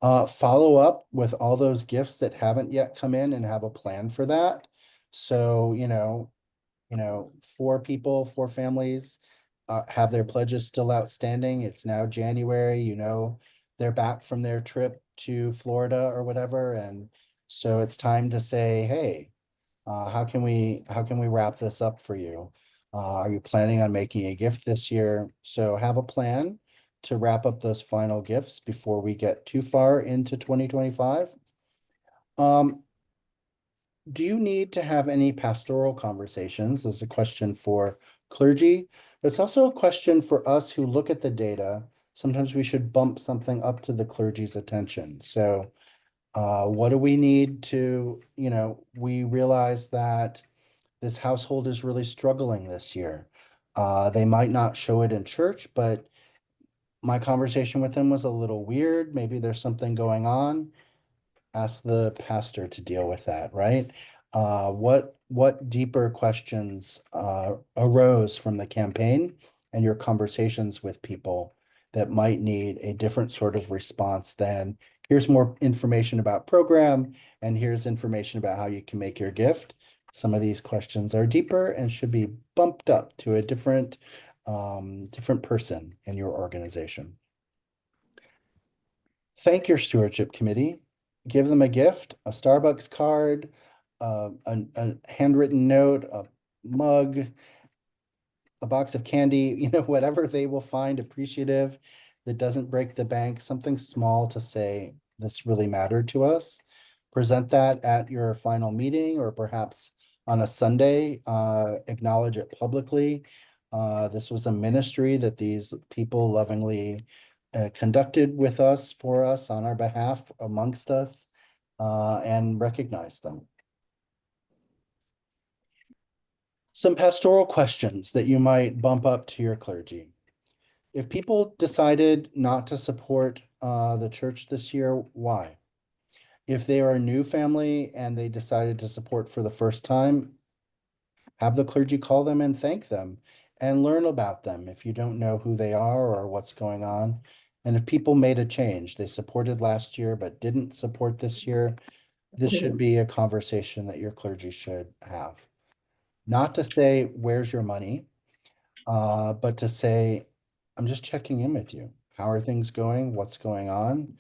Follow up with all those gifts that haven't yet come in and have a plan for that. So, four people, four families have their pledges still outstanding. It's now January, they're back from their trip to Florida or whatever. And so it's time to say, hey, how can we wrap this up for you? Are you planning on making a gift this year? So have a plan to wrap up those final gifts before we get too far into 2025. Um, do you need to have any pastoral conversations? This is a question for clergy, but it's also a question for us who look at the data. Sometimes we should bump something up to the clergy's attention. So what do we need to, we realize that this household is really struggling this year. They might not show it in church, but my conversation with them was a little weird. Maybe there's something going on. Ask the pastor to deal with that, right? What deeper questions arose from the campaign and your conversations with people that might need a different sort of response than here's more information about program and here's information about how you can make your gift. Some of these questions are deeper and should be bumped up to a different person in your organization. Thank your stewardship committee. Give them a gift, a Starbucks card, a handwritten note, a mug, a box of candy, whatever they will find appreciative that doesn't break the bank, something small to say, this really mattered to us. Present that at your final meeting or perhaps on a Sunday, acknowledge it publicly. This was a ministry that these people lovingly conducted with us, for us, on our behalf, amongst us, and recognize them. Some pastoral questions that you might bump up to your clergy. If people decided not to support the church this year, why? If they are a new family and they decided to support for the first time, have the clergy call them and thank them and learn about them if you don't know who they are or what's going on. And if people made a change, they supported last year but didn't support this year, this should be a conversation that your clergy should have. Not to say, where's your money? But to say, I'm just checking in with you. How are things going? What's going on?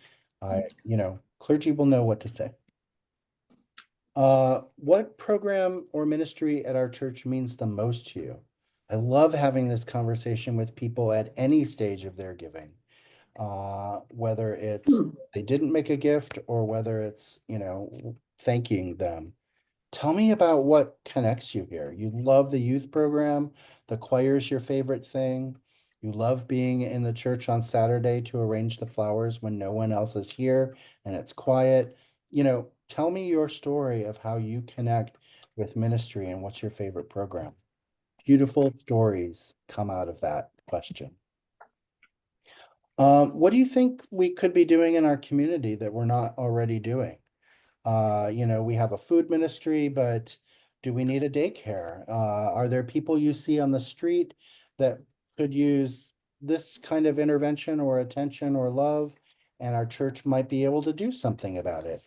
Clergy will know what to say. What program or ministry at our church means the most to you? I love having this conversation with people at any stage of their giving. Whether it's they didn't make a gift or whether it's, thanking them. Tell me about what connects you here. You love the youth program, the choir's your favorite thing. You love being in the church on Saturday to arrange the flowers when no one else is here and it's quiet. Tell me your story of how you connect with ministry and what's your favorite program. Beautiful stories come out of that question. What do you think we could be doing in our community that we're not already doing? We have a food ministry, but do we need a daycare? Are there people you see on the street that could use this kind of intervention or attention or love, and our church might be able to do something about it?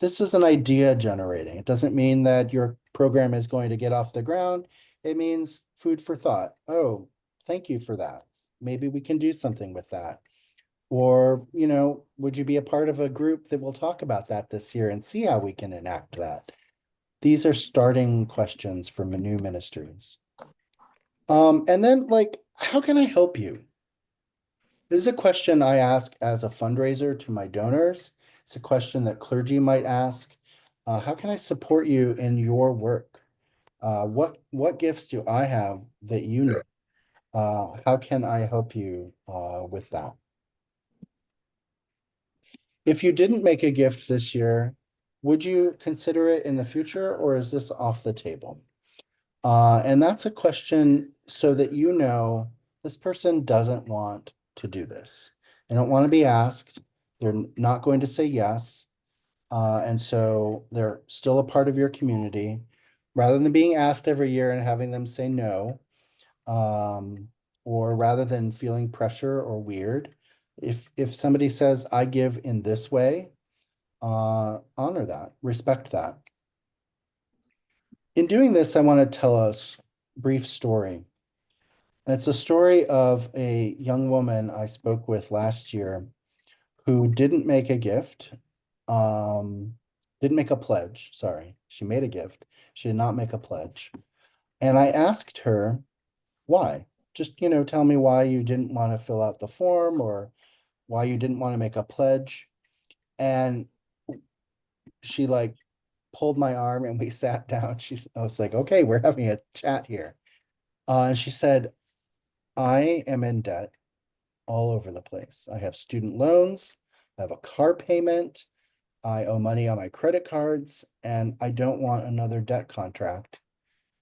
This is an idea generating. It doesn't mean that your program is going to get off the ground. It means food for thought. Oh, thank you for that. Maybe we can do something with that. Or, would you be a part of a group that will talk about that this year and see how we can enact that? These are starting questions for new ministries. And then how can I help you? This is a question I ask as a fundraiser to my donors. It's a question that clergy might ask. How can I support you in your work? What gifts do I have that you need? How can I help you with that? If you didn't make a gift this year, would you consider it in the future, or is this off the table? And that's a question so that this person doesn't want to do this. They don't want to be asked. They're not going to say yes. And so they're still a part of your community. Rather than being asked every year and having them say no, or rather than feeling pressure or weird, if somebody says, I give in this way, honor that, respect that. In doing this, I want to tell a brief story. It's a story of a young woman I spoke with last year who didn't make a gift, didn't make a pledge, sorry. She made a gift. She did not make a pledge. And I asked her, why? Just, tell me why you didn't want to fill out the form or why you didn't want to make a pledge. And she pulled my arm and we sat down. I was like, okay, we're having a chat here. And she said, I am in debt all over the place. I have student loans, I have a car payment, I owe money on my credit cards, and I don't want another debt contract.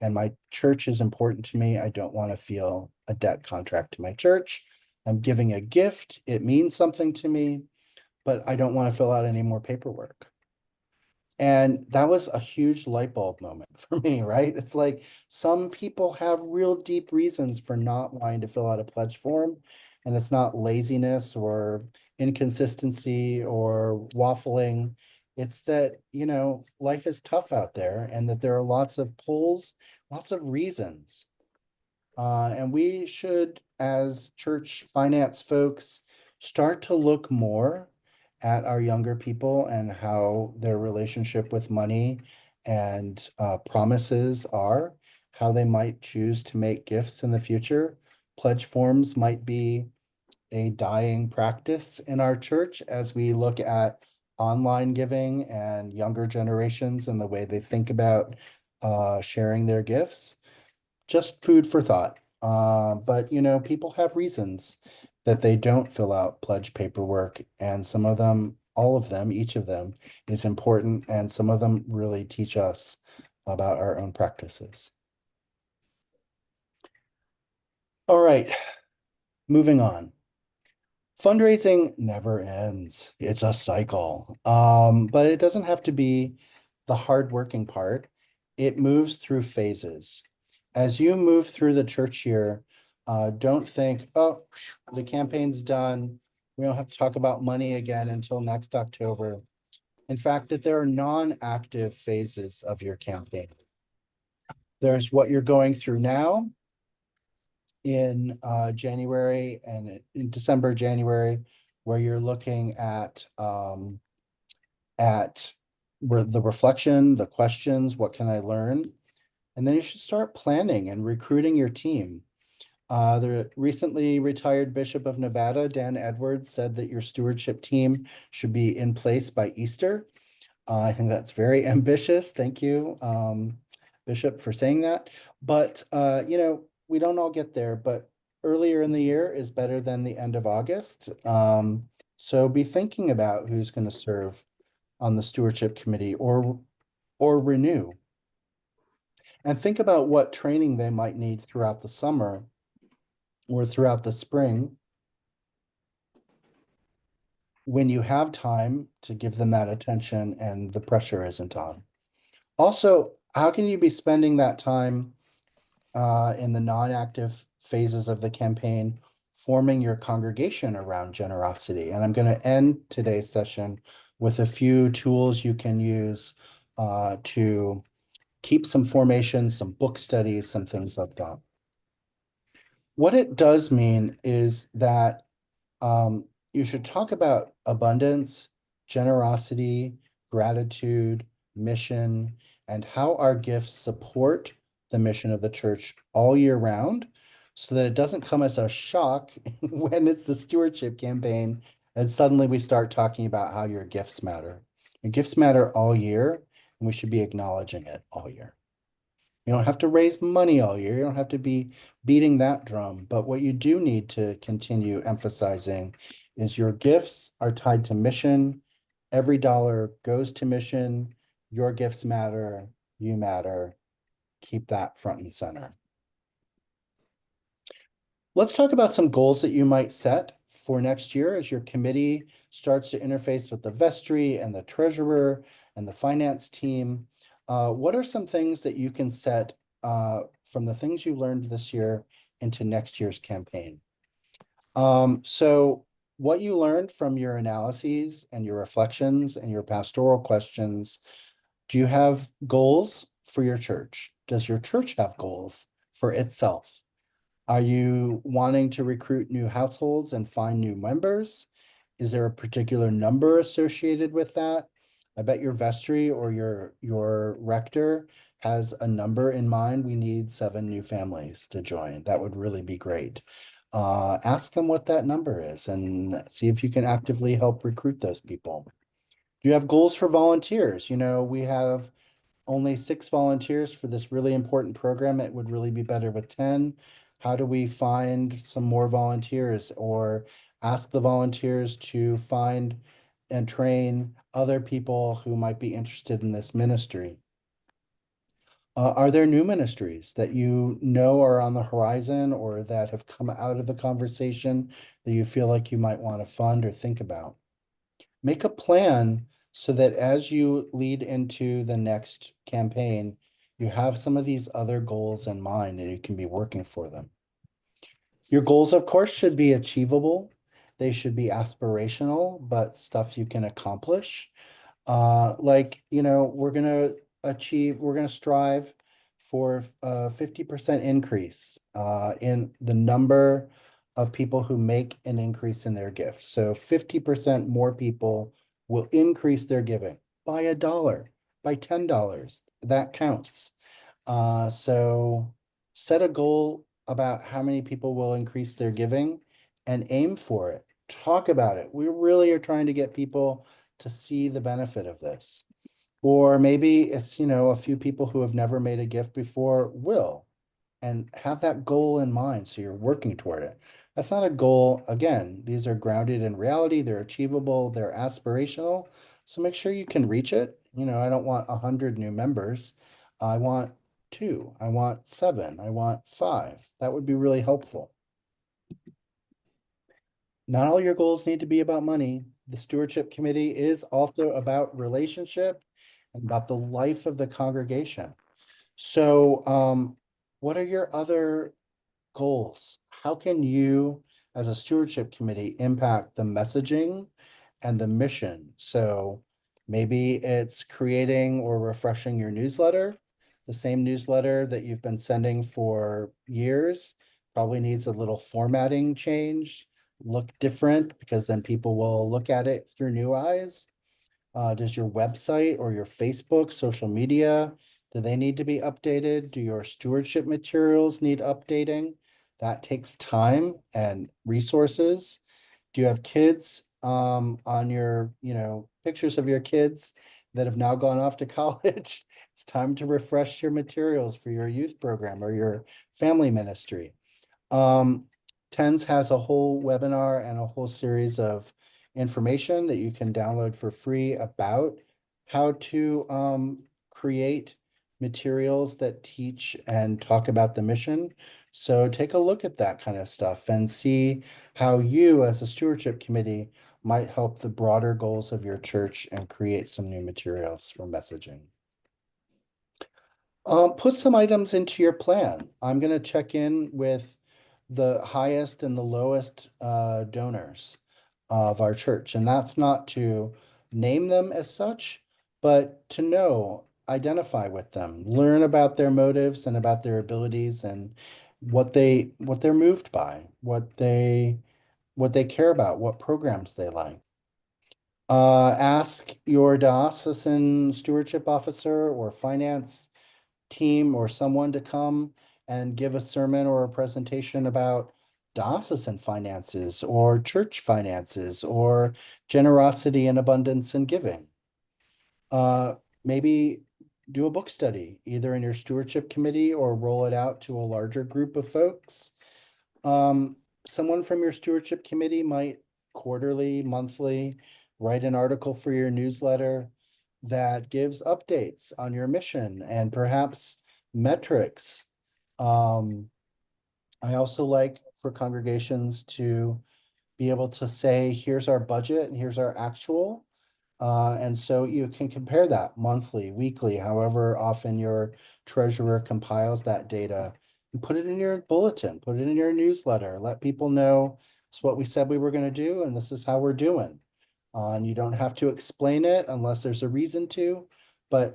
And my church is important to me. I don't want to feel a debt contract to my church. I'm giving a gift. It means something to me, but I don't want to fill out any more paperwork. And that was a huge light bulb moment for me, right? It's like some people have real deep reasons for not wanting to fill out a pledge form. And it's not laziness or inconsistency or waffling. It's that, life is tough out there and that there are lots of pulls, lots of reasons. And we should, as church finance folks, start to look more at our younger people and how their relationship with money and promises are, how they might choose to make gifts in the future. Pledge forms might be a dying practice in our church as we look at online giving and younger generations and the way they think about sharing their gifts. Just food for thought. But people have reasons that they don't fill out pledge paperwork, and some of them, all of them, each of them is important, and some of them really teach us about our own practices. All right, moving on. Fundraising never ends. It's a cycle. But it doesn't have to be the hardworking part. It moves through phases. As you move through the church year, don't think, oh, the campaign's done. We don't have to talk about money again until next October. In fact, that there are non-active phases of your campaign. There's what you're going through now in January and in December, January, where you're looking at the reflection, the questions, what can I learn? And then you should start planning and recruiting your team. The recently retired Bishop of Nevada, Dan Edwards, said that your stewardship team should be in place by Easter. I think that's very ambitious. Thank you, Bishop, for saying that. But we don't all get there, but earlier in the year is better than the end of August. So be thinking about who's going to serve on the stewardship committee or renew. And think about what training they might need throughout the summer or throughout the spring when you have time to give them that attention and the pressure isn't on. Also, how can you be spending that time in the non-active phases of the campaign, forming your congregation around generosity? And I'm going to end today's session with a few tools you can use to keep some formation, some book studies, some things like that. What it does mean is that you should talk about abundance, generosity, gratitude, mission, and how our gifts support the mission of the church all year round so that it doesn't come as a shock when it's the stewardship campaign and suddenly we start talking about how your gifts matter. Your gifts matter all year, and we should be acknowledging it all year. You don't have to raise money all year. You don't have to be beating that drum. But what you do need to continue emphasizing is your gifts are tied to mission. Every dollar goes to mission. Your gifts matter. You matter. Keep that front and center. Let's talk about some goals that you might set for next year as your committee starts to interface with the vestry and the treasurer and the finance team. What are some things that you can set from the things you learned this year into next year's campaign? So what you learned from your analyses and your reflections and your pastoral questions, do you have goals for your church? Does your church have goals for itself? Are you wanting to recruit new households and find new members? Is there a particular number associated with that? I bet your vestry or your rector has a number in mind. We need 7 new families to join. That would really be great. Ask them what that number is and see if you can actively help recruit those people. Do you have goals for volunteers? We have only 6 volunteers for this really important program. It would really be better with 10. How do we find some more volunteers or ask the volunteers to find and train other people who might be interested in this ministry? Are there new ministries that you know are on the horizon or that have come out of the conversation that you feel like you might want to fund or think about? Make a plan so that as you lead into the next campaign, you have some of these other goals in mind and you can be working for them. Your goals, of course, should be achievable. They should be aspirational, but stuff you can accomplish. We're gonna strive for a 50% increase in the number of people who make an increase in their gift. So 50% more people will increase their giving by $1, by $10. That counts. So set a goal about how many people will increase their giving and aim for it. Talk about it. We really are trying to get people to see the benefit of this. Or maybe it's, a few people who have never made a gift before will, and have that goal in mind. So you're working toward it. That's not a goal. Again, these are grounded in reality. They're achievable. They're aspirational. So make sure you can reach it. I don't want 100 new members. I want two. I want seven. I want five. That would be really helpful. Not all your goals need to be about money. The stewardship committee is also about relationship and about the life of the congregation. So, what are your other goals? How can you, as a stewardship committee, impact the messaging and the mission? So maybe it's creating or refreshing your newsletter. The same newsletter that you've been sending for years probably needs a little formatting change, look different, because then people will look at it through new eyes. Does your website or your Facebook, social media, do they need to be updated? Do your stewardship materials need updating? That takes time and resources. Do you have kids on your, pictures of your kids that have now gone off to college? It's time to refresh your materials for your youth program or your family ministry. Um, TENS has a whole webinar and a whole series of information that you can download for free about how to create materials that teach and talk about the mission. So take a look at that kind of stuff and see how you, as a stewardship committee, might help the broader goals of your church and create some new materials for messaging. Put some items into your plan. I'm gonna check in with the highest and the lowest donors of our church. And that's not to name them as such, but to identify with them, learn about their motives and about their abilities and what they're moved by, what they care about, what programs they like. Ask your diocesan stewardship officer or finance team or someone to come and give a sermon or a presentation about diocesan finances or church finances or generosity and abundance and giving. Maybe do a book study, either in your stewardship committee or roll it out to a larger group of folks. Someone from your stewardship committee might quarterly, monthly, write an article for your newsletter that gives updates on your mission and perhaps metrics. I also like for congregations to be able to say, here's our budget and here's our actual. And so you can compare that monthly, weekly, however often your treasurer compiles that data, and put it in your bulletin, put it in your newsletter, let people know it's what we said we were going to do, and this is how we're doing. And you don't have to explain it unless there's a reason to. But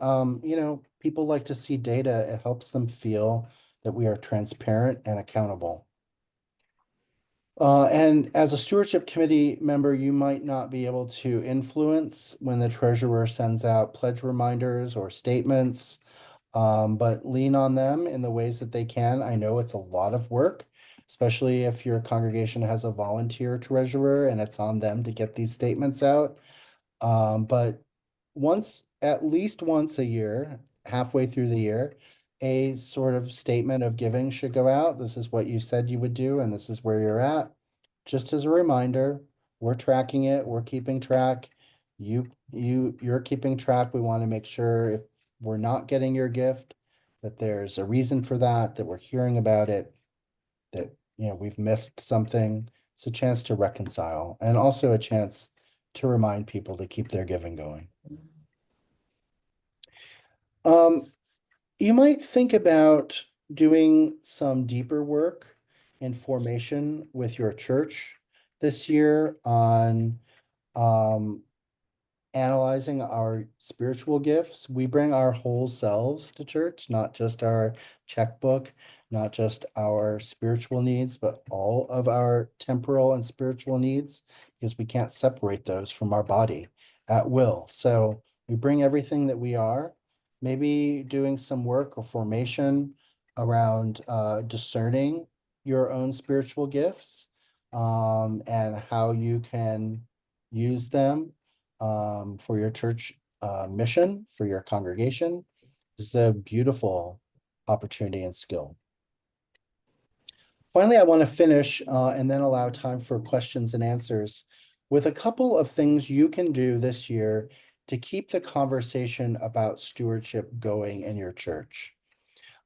people like to see data. It helps them feel that we are transparent and accountable. And as a stewardship committee member, you might not be able to influence when the treasurer sends out pledge reminders or statements, but lean on them in the ways that they can. I know it's a lot of work, especially if your congregation has a volunteer treasurer and it's on them to get these statements out. But at least once a year, halfway through the year, a sort of statement of giving should go out. This is what you said you would do, and this is where you're at. Just as a reminder, we're tracking it, we're keeping track. You're keeping track. We want to make sure if we're not getting your gift, that there's a reason for that, that we're hearing about it, that we've missed something. It's a chance to reconcile and also a chance to remind people to keep their giving going. Um, you might think about doing some deeper work in formation with your church this year on analyzing our spiritual gifts. We bring our whole selves to church, not just our checkbook, not just our spiritual needs, but all of our temporal and spiritual needs, because we can't separate those from our body at will. So we bring everything that we are, maybe doing some work or formation around discerning your own spiritual gifts, and how you can use them for your church mission, for your congregation. This is a beautiful opportunity and skill. Finally, I want to finish and then allow time for questions and answers with a couple of things you can do this year to keep the conversation about stewardship going in your church.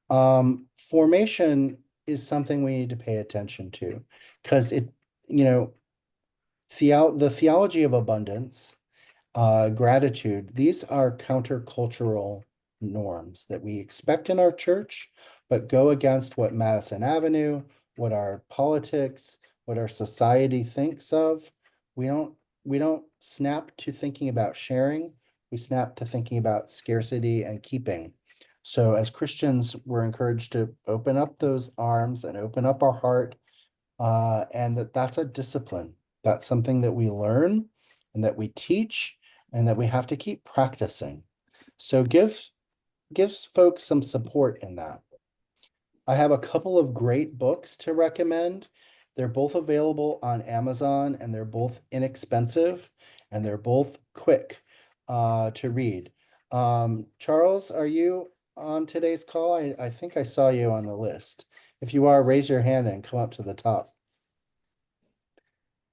Formation is something we need to pay attention to, because it, you know, the theology of abundance, gratitude, these are countercultural norms that we expect in our church, but go against what Madison Avenue, what our politics, what our society thinks of. We don't we don't snap to thinking about sharing. We snap to thinking about scarcity and keeping. So as Christians, we're encouraged to open up those arms and open up our heart, and that's a discipline. That's something that we learn and that we teach and that we have to keep practicing. So gives folks some support in that. I have a couple of great books to recommend. They're both available on Amazon, and they're both inexpensive, and they're both quick to read. Charles, are you on today's call? I think I saw you on the list. If you are, raise your hand and come up to the top.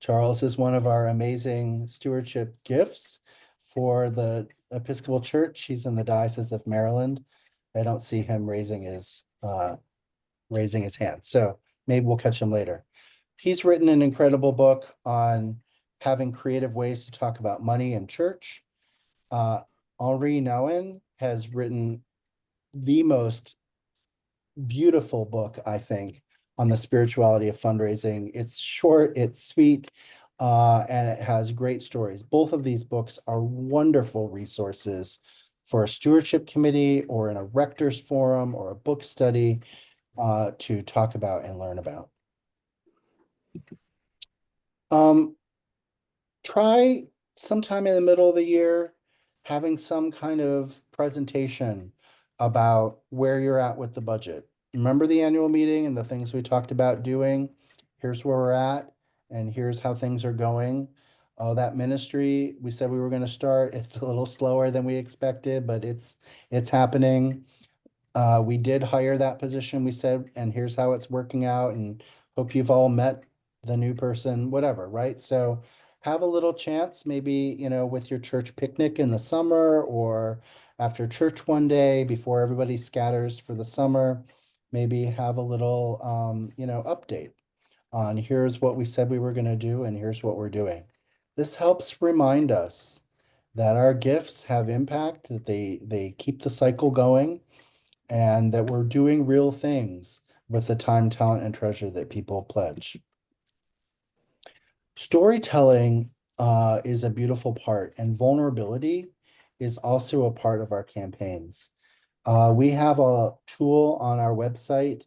Charles is one of our amazing stewardship gifts for the Episcopal Church. He's in the Diocese of Maryland. I don't see him raising his hand, so maybe we'll catch him later. He's written an incredible book on having creative ways to talk about money in church. Henri Nouwen has written the most beautiful book, I think, on the spirituality of fundraising. It's short, it's sweet, and it has great stories. Both of these books are wonderful resources for a stewardship committee or in a rector's forum or a book study to talk about and learn about. Try sometime in the middle of the year having some kind of presentation about where you're at with the budget. Remember the annual meeting and the things we talked about doing? Here's where we're at, and here's how things are going. Oh, that ministry, we said we were going to start. It's a little slower than we expected, but it's happening. We did hire that position, we said, and here's how it's working out, and hope you've all met the new person, whatever, right? So have a little chance, maybe, with your church picnic in the summer or after church one day before everybody scatters for the summer, maybe have a little, update on here's what we said we were going to do and here's what we're doing. This helps remind us that our gifts have impact, that they keep the cycle going, and that we're doing real things with the time, talent, and treasure that people pledge. Storytelling is a beautiful part, and vulnerability is also a part of our campaigns. We have a tool on our website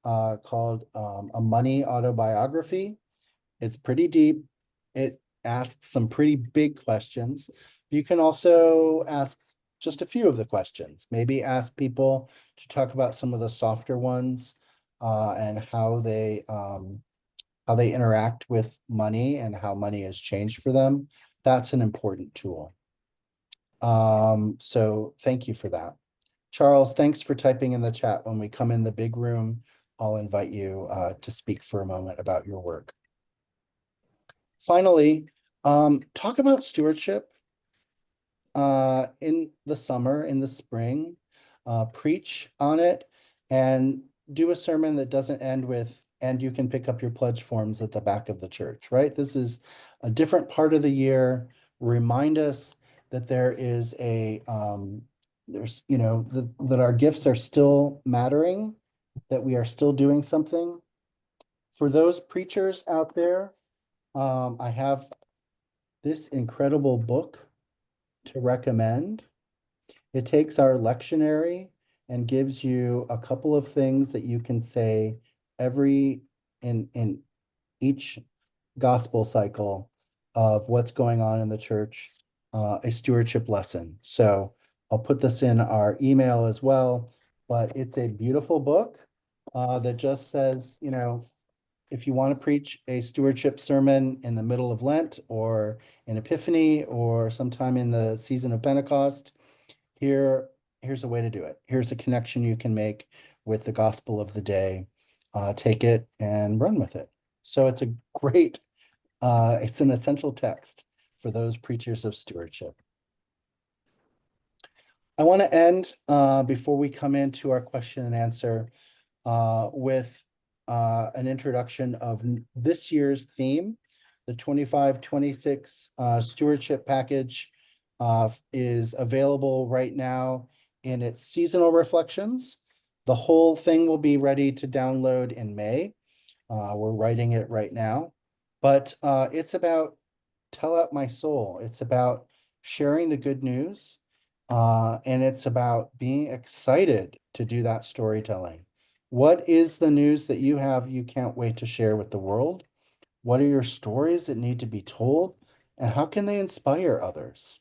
called a money autobiography. It's pretty deep. It asks some pretty big questions. You can also ask just a few of the questions. Maybe ask people to talk about some of the softer ones, and how they interact with money and how money has changed for them. That's an important tool. So thank you for that. Charles, thanks for typing in the chat. When we come in the big room, I'll invite you to speak for a moment about your work. Finally, talk about stewardship in the summer, in the spring, preach on it, and do a sermon that doesn't end with, and you can pick up your pledge forms at the back of the church, right? This is a different part of the year. Remind us that there is that our gifts are still mattering, that we are still doing something. For those preachers out there, I have this incredible book to recommend. It takes our lectionary and gives you a couple of things that you can say every in each gospel cycle of what's going on in the church, a stewardship lesson. So I'll put this in our email as well, but it's a beautiful book that just says, you know, if you want to preach a stewardship sermon in the middle of Lent or in Epiphany or sometime in the season of Pentecost, here's a way to do it. Here's a connection you can make with the gospel of the day. Take it and run with it. So it's a great, it's an essential text for those preachers of stewardship. I want to end before we come into our question and answer with an introduction of this year's theme. The 25-26 stewardship package is available right now in its seasonal reflections. The whole thing will be ready to download in May. We're writing it right now, but it's about tell out my soul. It's about sharing the good news, and it's about being excited to do that storytelling. What is the news that you have you can't wait to share with the world? What are your stories that need to be told? And how can they inspire others?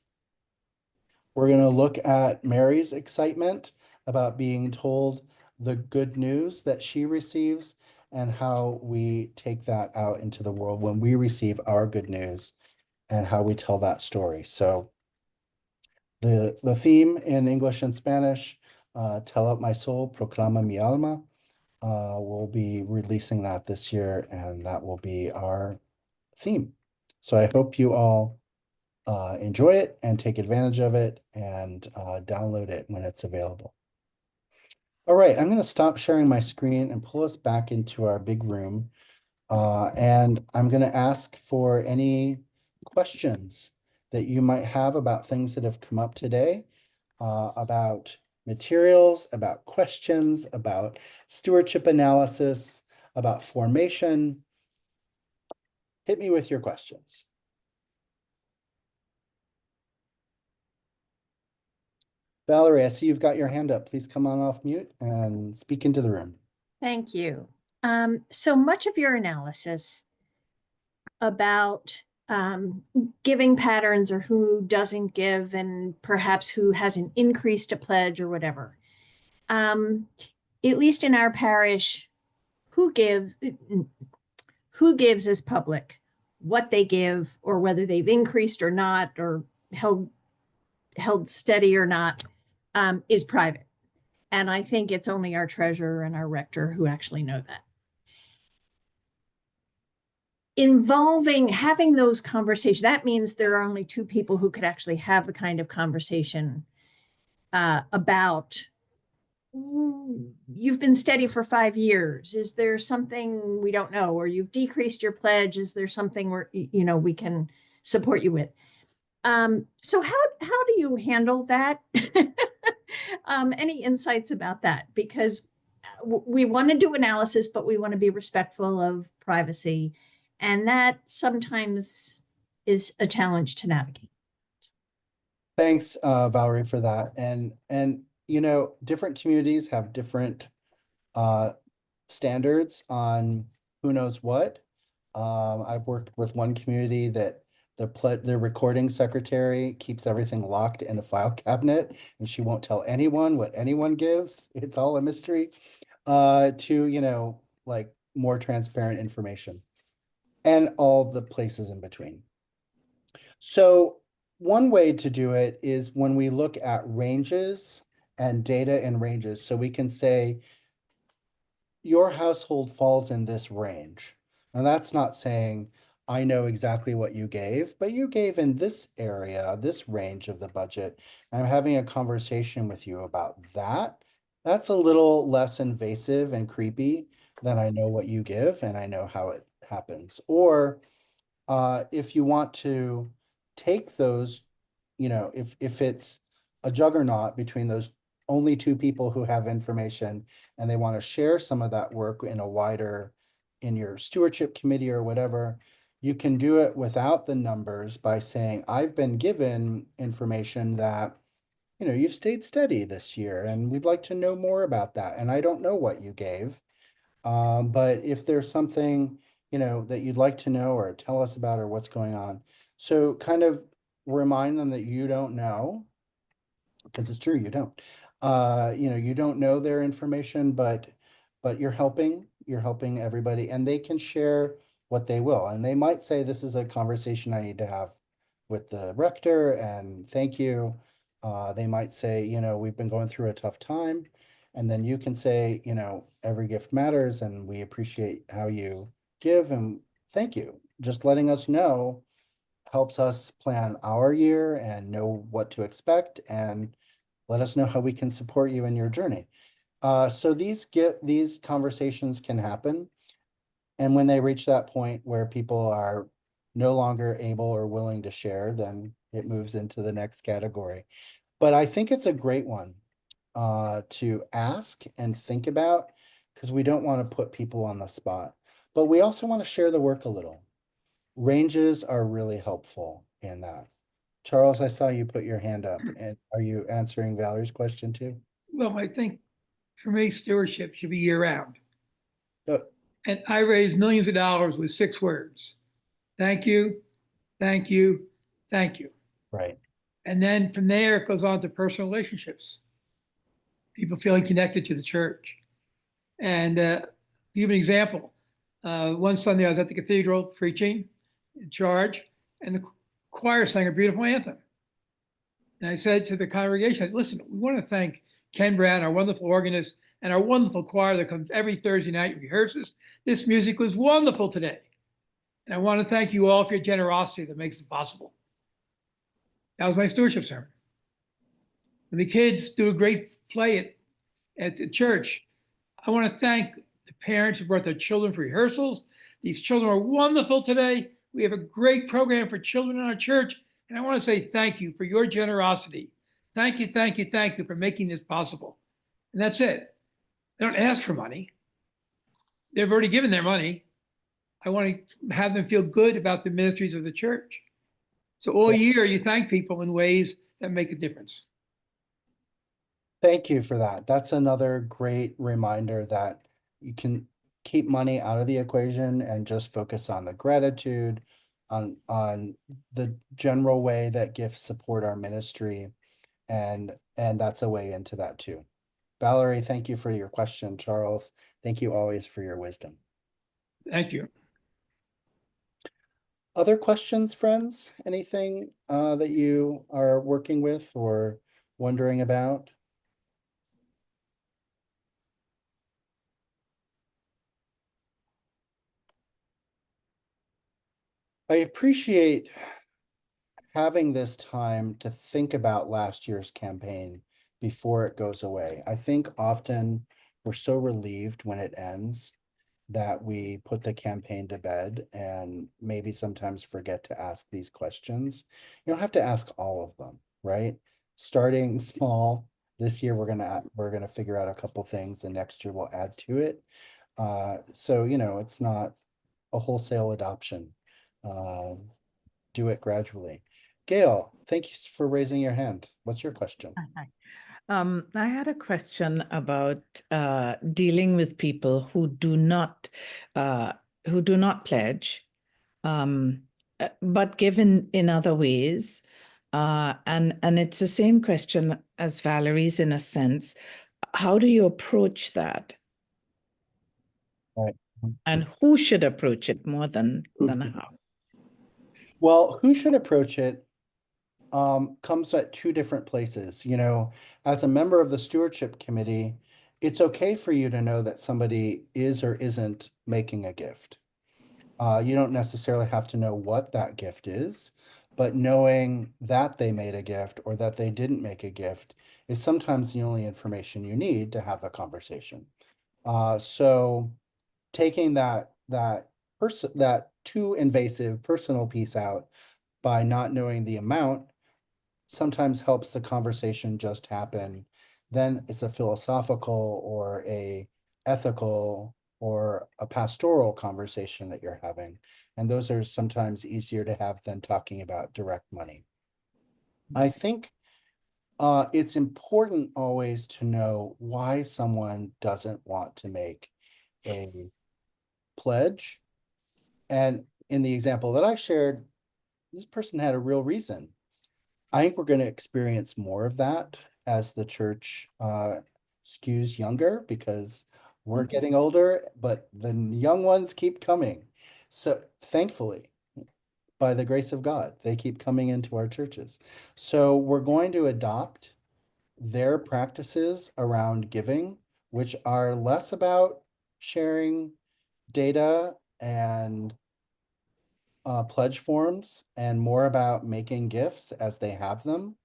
We're going to look at Mary's excitement about being told the good news that she receives and how we take that out into the world when we receive our good news and how we tell that story. So the theme in English and Spanish, Tell Out My Soul, Proclama Mi Alma, we'll be releasing that this year, and that will be our theme. So I hope you all enjoy it and take advantage of it and download it when it's available. All right, I'm going to stop sharing my screen and pull us back into our big room. And I'm going to ask for any questions that you might have about things that have come up today, about materials, about questions, about stewardship analysis, about formation. Hit me with your questions. Valerie, I see you've got your hand up. Please come on off mute and speak into the room. Thank you. So much of your analysis about giving patterns or who doesn't give and perhaps who hasn't increased a pledge or whatever. At least in our parish, who gives is public. What they give or whether they've increased or not or held steady or not is private. And I think it's only our treasurer and our rector who actually know that. Involving having those conversations, that means there are only two people who could actually have the kind of conversation about you've been steady for 5 years. Is there something we don't know? Or you've decreased your pledge. Is there something where, you know, we can support you with? So how do you handle that? Any insights about that? Because we want to do analysis, but we want to be respectful of privacy. And that sometimes is a challenge to navigate. Thanks, Valerie, for that. And you know, different communities have different standards on who knows what. I've worked with one community that the recording secretary keeps everything locked in a file cabinet, and she won't tell anyone what anyone gives. It's all a mystery. To, you know, like more transparent information, and all the places in between. So one way to do it is when we look at ranges and data in ranges. So we can say your household falls in this range. And that's not saying I know exactly what you gave, but you gave in this area, this range of the budget. I'm having a conversation with you about that. That's a little less invasive and creepy than I know what you give and I know how it happens. Or if you want to take those, you know, if it's a juggernaut between those only two people who have information and they want to share some of that work in a wider, in your stewardship committee or whatever, You can do it without the numbers by saying, I've been given information that, you've stayed steady this year and we'd like to know more about that. And I don't know what you gave. But if there's something, that you'd like to know or tell us about or what's going on. So kind of remind them that you don't know, because it's true, you don't. You don't know their information, but you're helping everybody, and they can share what they will. And they might say, this is a conversation I need to have with the rector, and thank you. They might say, we've been going through a tough time. And then you can say, every gift matters and we appreciate how you give and thank you. Just letting us know helps us plan our year and know what to expect and let us know how we can support you in your journey. So these conversations can happen. And when they reach that point where people are no longer able or willing to share, then it moves into the next category. But I think it's a great one to ask and think about, because we don't want to put people on the spot. But we also want to share the work a little. Ranges are really helpful in that. Charles, I saw you put your hand up. And are you answering Valerie's question too? Well, I think for me, stewardship should be year round. Uh, And I raised millions of dollars with 6 words: thank you, thank you, thank you. right. And then from there, it goes on to personal relationships, people feeling connected to the church. And to give an example, one Sunday I was at the cathedral preaching, in charge, and the choir sang a beautiful anthem. And I said to the congregation, listen, we want to thank Ken Brown, our wonderful organist, and our wonderful choir that comes every Thursday night and rehearses. This music was wonderful today. And I want to thank you all for your generosity that makes it possible. That was my stewardship sermon. When the kids do a great play at the church, I want to thank the parents who brought their children for rehearsals. These children are wonderful today. We have a great program for children in our church. And I want to say thank you for your generosity. Thank you, thank you, thank you for making this possible. And that's it. They don't ask for money. They've already given their money. I want to have them feel good about the ministries of the church. So all year you thank people in ways that make a difference. Thank you for that. That's another great reminder that you can keep money out of the equation and just focus on the gratitude, on the general way that gifts support our ministry, and that's a way into that too. Valerie, thank you for your question. Charles, thank you always for your wisdom. Thank you. Other questions, friends? Anything that you are working with or wondering about? I appreciate having this time to think about last year's campaign before it goes away. I think often we're so relieved when it ends that we put the campaign to bed and maybe sometimes forget to ask these questions. You don't have to ask all of them, right? Starting small. This year we're gonna figure out a couple things, and next year we'll add to it. So it's not a wholesale adoption. Uh, do it gradually. Gail, thank you for raising your hand. What's your question? Hi. I had a question about dealing with people uh, who do not pledge, but give in other ways. And it's the same question as Valerie's in a sense. How do you approach that? Right. And who should approach it more than how? Well, who should approach it comes at two different places. As a member of the stewardship committee, it's okay for you to know that somebody is or isn't making a gift. You don't necessarily have to know what that gift is, but knowing that they made a gift or that they didn't make a gift is sometimes the only information you need to have a conversation. So taking that too invasive personal piece out by not knowing the amount sometimes helps the conversation just happen. Then it's a philosophical or a ethical or a pastoral conversation that you're having. And those are sometimes easier to have than talking about direct money. I think it's important always to know why someone doesn't want to make a pledge. And in the example that I shared, this person had a real reason. I think we're going to experience more of that as the church skews younger because we're getting older, but the young ones keep coming. So thankfully, by the grace of God, they keep coming into our churches. So we're going to adopt their practices around giving, which are less about sharing data and pledge forms and more about making gifts as they have them,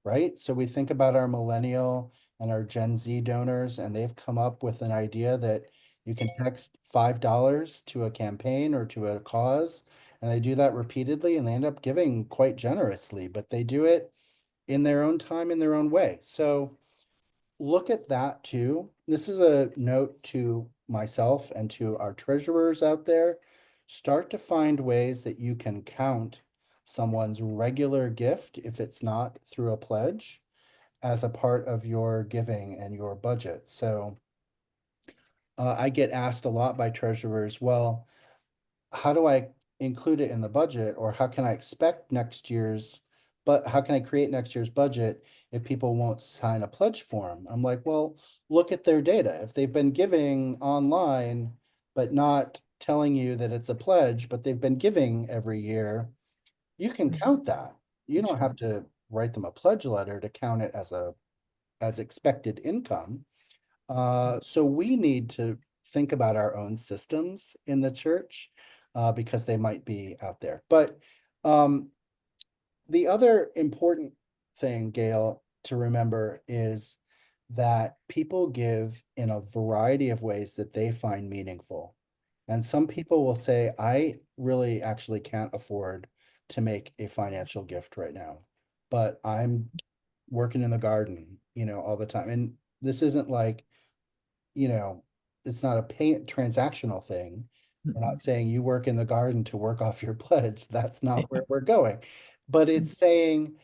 right? So we think about our millennial and our Gen Z donors, and they've come up with an idea that you can text $5 to a campaign or to a cause, and they do that repeatedly and they end up giving quite generously, but they do it in their own time, in their own way. So look at that too. This is a note to myself and to our treasurers out there. Start to find ways that you can count someone's regular gift, if it's not through a pledge, as a part of your giving and your budget. So I get asked a lot by treasurers, well, how do I include it in the budget, or how can I expect next year's, but how can I create next year's budget if people won't sign a pledge form? I'm like, well, look at their data. If they've been giving online, but not telling you that it's a pledge, but they've been giving every year, you can count that. You don't have to write them a pledge letter to count it as expected income. So we need to think about our own systems in the church because they might be out there. But the other important thing, Gail, to remember is that people give in a variety of ways that they find meaningful. And some people will say, I really actually can't afford to make a financial gift right now, but I'm working in the garden, all the time. And this isn't like, you know, it's not a pay transactional thing. We're not saying you work in the garden to work off your pledge. That's not where we're going. But it's saying,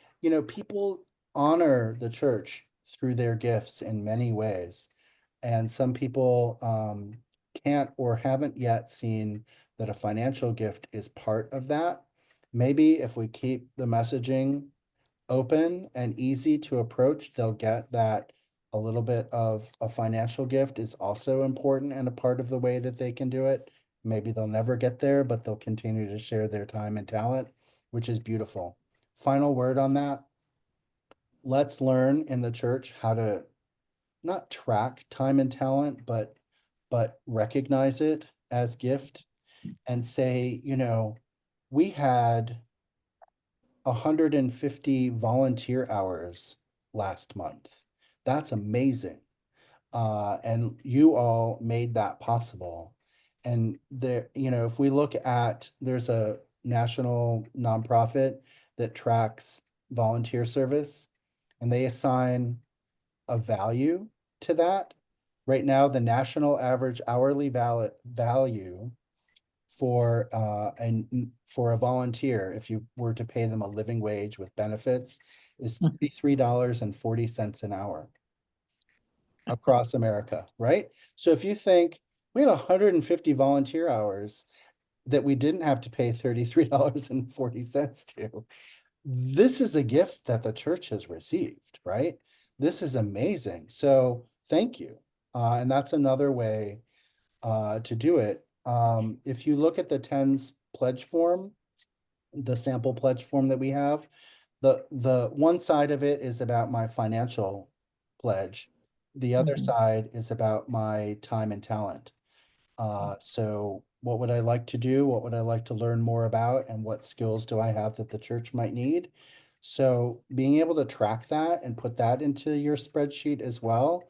people honor the church through their gifts in many ways. And some people can't or haven't yet seen that a financial gift is part of that. Maybe if we keep the messaging open and easy to approach, they'll get that a little bit of a financial gift is also important and a part of the way that they can do it. Maybe they'll never get there, but they'll continue to share their time and talent, which is beautiful. Final word on that. Let's learn in the church how to not track time and talent, but recognize it as gift and say, we had 150 volunteer hours last month. That's amazing. And you all made that possible. And there, if we look at, there's a national nonprofit that tracks volunteer service and they assign a value to that. Right now, the national average hourly value for a volunteer, if you were to pay them a living wage with benefits, is $33.40 an hour across America, right? So if you think we had 150 volunteer hours that we didn't have to pay $33.40 to, this is a gift that the church has received, right? This is amazing. So thank you. And that's another way to do it. If you look at the TENS pledge form, the sample pledge form that we have, the one side of it is about my financial pledge. The other side is about my time and talent. So what would I like to do? What would I like to learn more about? And what skills do I have that the church might need? So being able to track that and put that into your spreadsheet as well.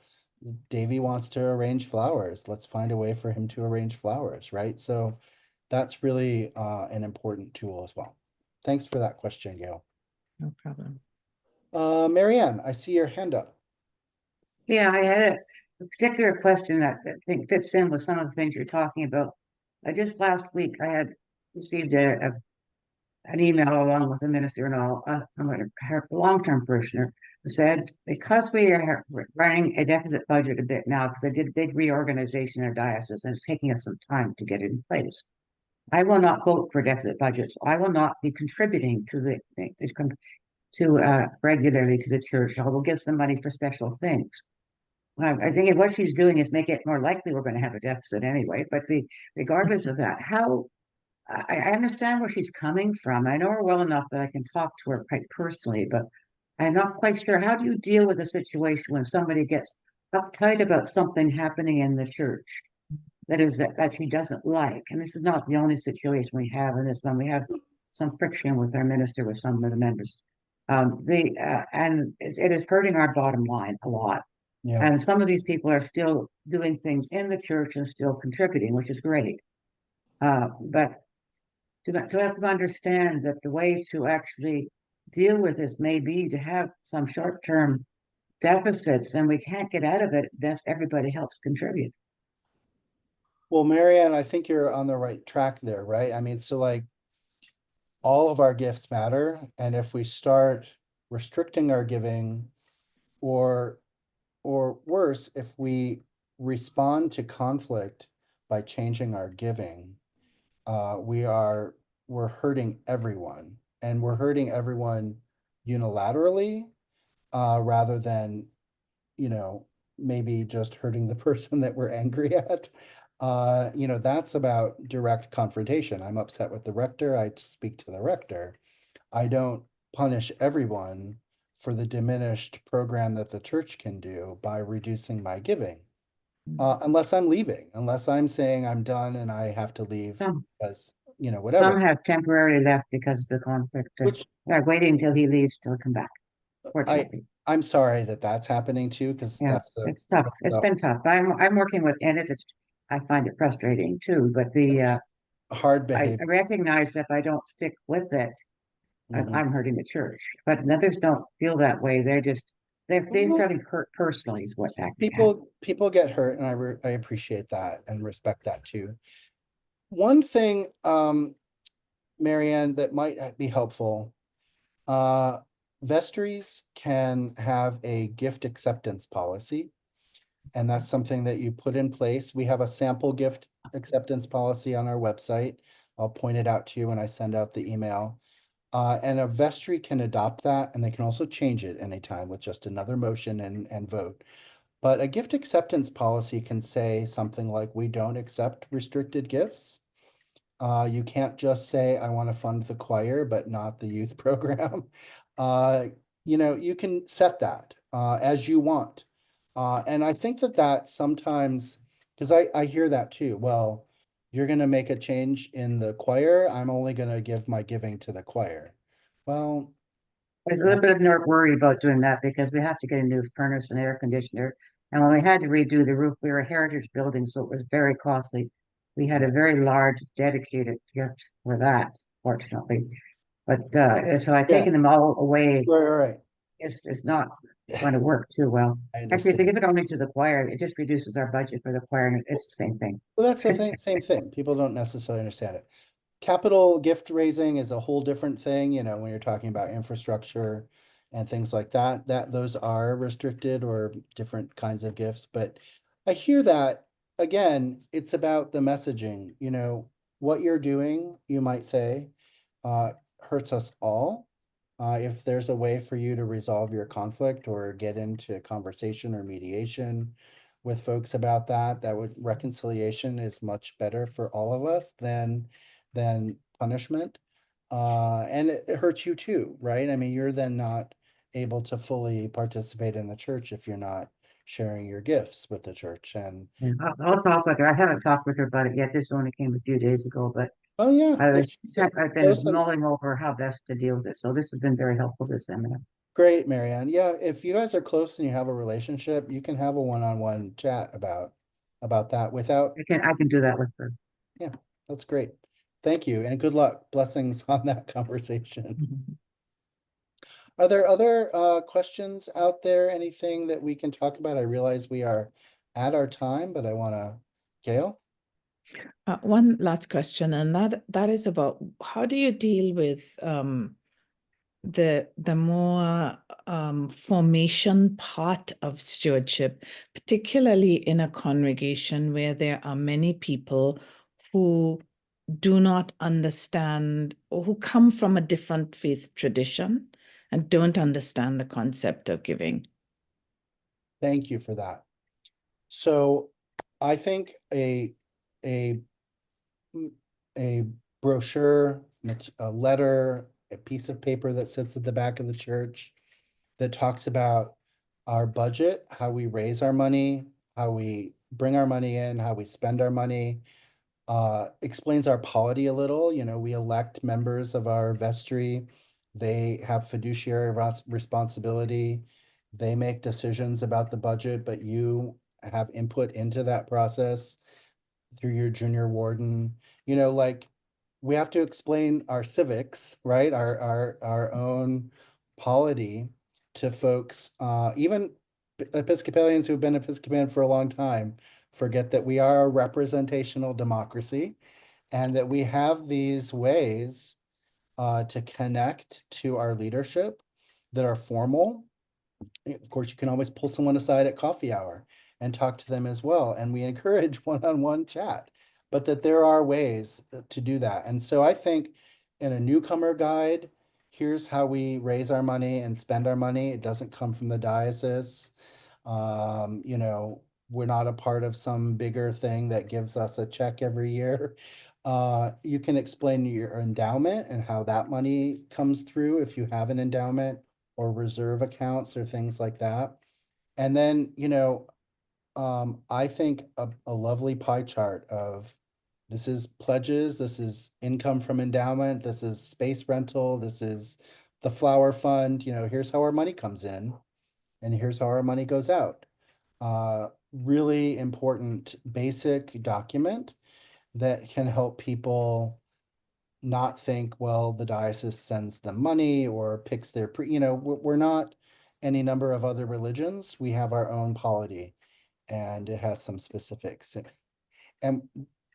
Davey wants to arrange flowers. Let's find a way for him to arrange flowers, right? So that's really an important tool as well. Thanks for that question, Gail. No problem. Marianne, I see your hand up. Yeah, I had a particular question that I think fits in with some of the things you're talking about. I just last week I had received an email along with the minister and all from her long-term parishioner who said, because we are running a deficit budget a bit now, because they did a big reorganization in our diocese and it's taking us some time to get it in place. I will not vote for deficit budgets. I will not be contributing to regularly to the church. I will give some money for special things. I think what she's doing is make it more likely we're going to have a deficit anyway. But regardless of that, I understand where she's coming from. I know her well enough that I can talk to her quite personally, but I'm not quite sure. How do you deal with a situation when somebody gets uptight about something happening in the church that she doesn't like? And this is not the only situation we have in this one. We have some friction with our minister with some of the members. And it is hurting our bottom line a lot. Yeah. And some of these people are still doing things in the church and still contributing, which is great. But to have to understand that the way to actually deal with this may be to have some short-term deficits, and we can't get out of it unless everybody helps contribute. Well, Marianne, I think you're on the right track there, right? I mean, so like all of our gifts matter, and if we start restricting our giving, or worse, if we respond to conflict by changing our giving, we're hurting everyone, and we're hurting everyone unilaterally, rather than, maybe just hurting the person that we're angry at. That's about direct confrontation. I'm upset with the rector. I speak to the rector. I don't punish everyone for the diminished program that the church can do by reducing my giving. Unless I'm leaving, unless I'm saying I'm done and I have to leave because, whatever. Some have temporarily left because of the conflict. Which They're waiting until he leaves to come back. Fortunately, I'm sorry that that's happening too, because yeah, it's tough. It's been tough. I'm working with in it. I find it frustrating too. But hard I behavior. recognize if I don't stick with it, Mhm. I'm hurting the church. But others don't feel that way. They're Well, feeling hurt personally is what's actually happening. People get hurt, and I appreciate that and respect that too. One thing, Marianne, that might be helpful, vestries can have a gift acceptance policy, and that's something that you put in place. We have a sample gift acceptance policy on our website. I'll point it out to you when I send out the email. And a vestry can adopt that, and they can also change it anytime with just another motion and vote. But a gift acceptance policy can say something like, we don't accept restricted gifts. You can't just say, I want to fund the choir, but not the youth program. You can set that as you want. And I think that sometimes, because I hear that too. Well, you're going to make a change in the choir. I'm only going to give my giving to the choir. Well, There's a little bit of worry about doing that because we have to get a new furnace and air conditioner. And when we had to redo the roof, we were a heritage building, so it was very costly. We had a very large dedicated gift for that, fortunately. But so I've taken them all away. right. It's not going to work too well. I Actually, if they understand. give it only to the choir, it just reduces our budget for the choir, and it's the same thing. Well, that's the thing, same thing. People don't necessarily understand it. Capital gift raising is a whole different thing, when you're talking about infrastructure and things like that, those are restricted or different kinds of gifts. But I hear that, again, it's about the messaging, what you're doing, you might say, hurts us all. If there's a way for you to resolve your conflict or get into conversation or mediation with folks about that, reconciliation is much better for all of us than punishment. And it hurts you too, right? I mean, you're then not able to fully participate in the church if you're not sharing your gifts with the church. And Yeah, I'll talk with her. I haven't talked with her about it yet. This only came a few days ago, but oh yeah, I've been mulling over how best to deal with it. So this has been very helpful, this seminar. great, Marianne. Yeah, if you guys are close and you have a relationship, you can have a one-on-one chat about that without. I can do that with her. Yeah, that's great. Thank you, and good luck. Blessings on that conversation. Are there other questions out there? Anything that we can talk about? I realize we are at our time, but I want to, Gail? One last question, and that is about how do you deal with the more formation part of stewardship, particularly in a congregation where there are many people who do not understand or who come from a different faith tradition and don't understand the concept of giving. Thank you for that. So I think a a brochure, a letter, a piece of paper that sits at the back of the church that talks about our budget, how we raise our money, how we bring our money in, how we spend our money, explains our polity a little. You know, we elect members of our vestry. They have fiduciary responsibility. They make decisions about the budget, but you have input into that process through your junior warden. You know, like we have to explain our civics, right? Our own polity to folks, even Episcopalians who've been Episcopalian for a long time forget that we are a representational democracy and that we have these ways to connect to our leadership that are formal. Of course, you can always pull someone aside at coffee hour and talk to them as well. And we encourage one-on-one chat, but that there are ways to do that. And so I think in a newcomer guide, here's how we raise our money and spend our money. It doesn't come from the diocese. You know, we're not a part of some bigger thing that gives us a check every year. You can explain your endowment and how that money comes through if you have an endowment or reserve accounts or things like that. And then, you know, I think a lovely pie chart of this is pledges, this is income from endowment, this is space rental, this is the flower fund, you know, here's how our money comes in and here's how our money goes out. Really important basic document that can help people not think, well, the diocese sends them money or picks their, you know, we're not any number of other religions. We have our own polity and it has some specifics. And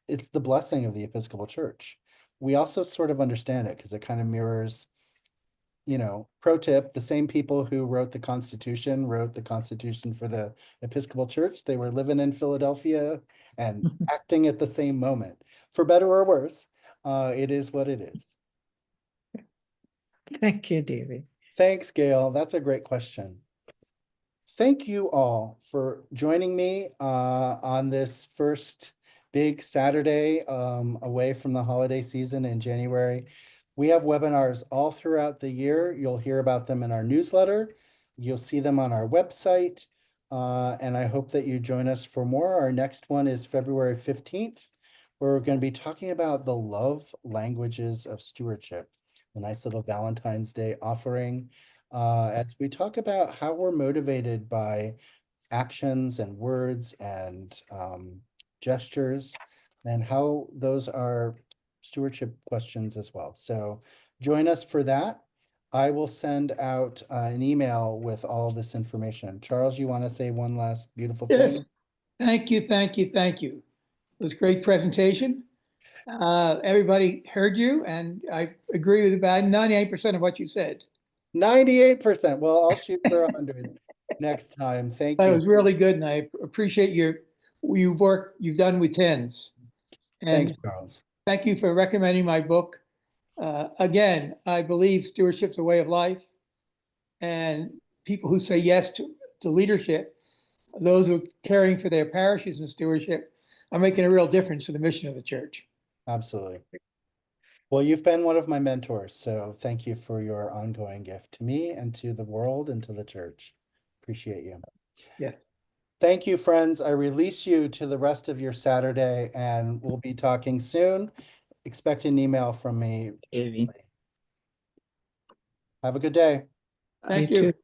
it's the blessing of the Episcopal Church. We also sort of understand it because it kind of mirrors, you know, pro tip, the same people who wrote the Constitution for the Episcopal Church. They were living in Philadelphia and acting at the same moment. For better or worse, it is what it is. Thank you, David. Thanks, Gail. That's a great question. Thank you all for joining me on this first big Saturday away from the holiday season in January. We have webinars all throughout the year. You'll hear about them in our newsletter. You'll see them on our website. And I hope that you join us for more. Our next one is February 15th, where we're going to be talking about the love languages of stewardship, a nice little Valentine's Day offering. As we talk about how we're motivated by actions and words and gestures and how those are stewardship questions as well. So join us for that. I will send out an email with all this information. Charles, you want to say one last beautiful Yes. thing? Thank you, thank you, thank you. It was a great presentation. Everybody heard you, and I agree with about 98% of what you said. 98%. Well, I'll shoot for 100 next time. Thank That you. was really good, and I appreciate your work you've done with TENS. Thanks, And Charles. thank you for recommending my book. Again, I believe stewardship's a way of life, and people who say yes to leadership, those who are caring for their parishes in stewardship, are making a real difference in the mission of the church. Absolutely. Well, you've been one of my mentors, so thank you for your ongoing gift to me and to the world and to the church. Appreciate you. Yes. Thank you, friends. I release you to the rest of your Saturday, and we'll be talking soon. Expect an email from me. David. Have a good day. Thank You you. too.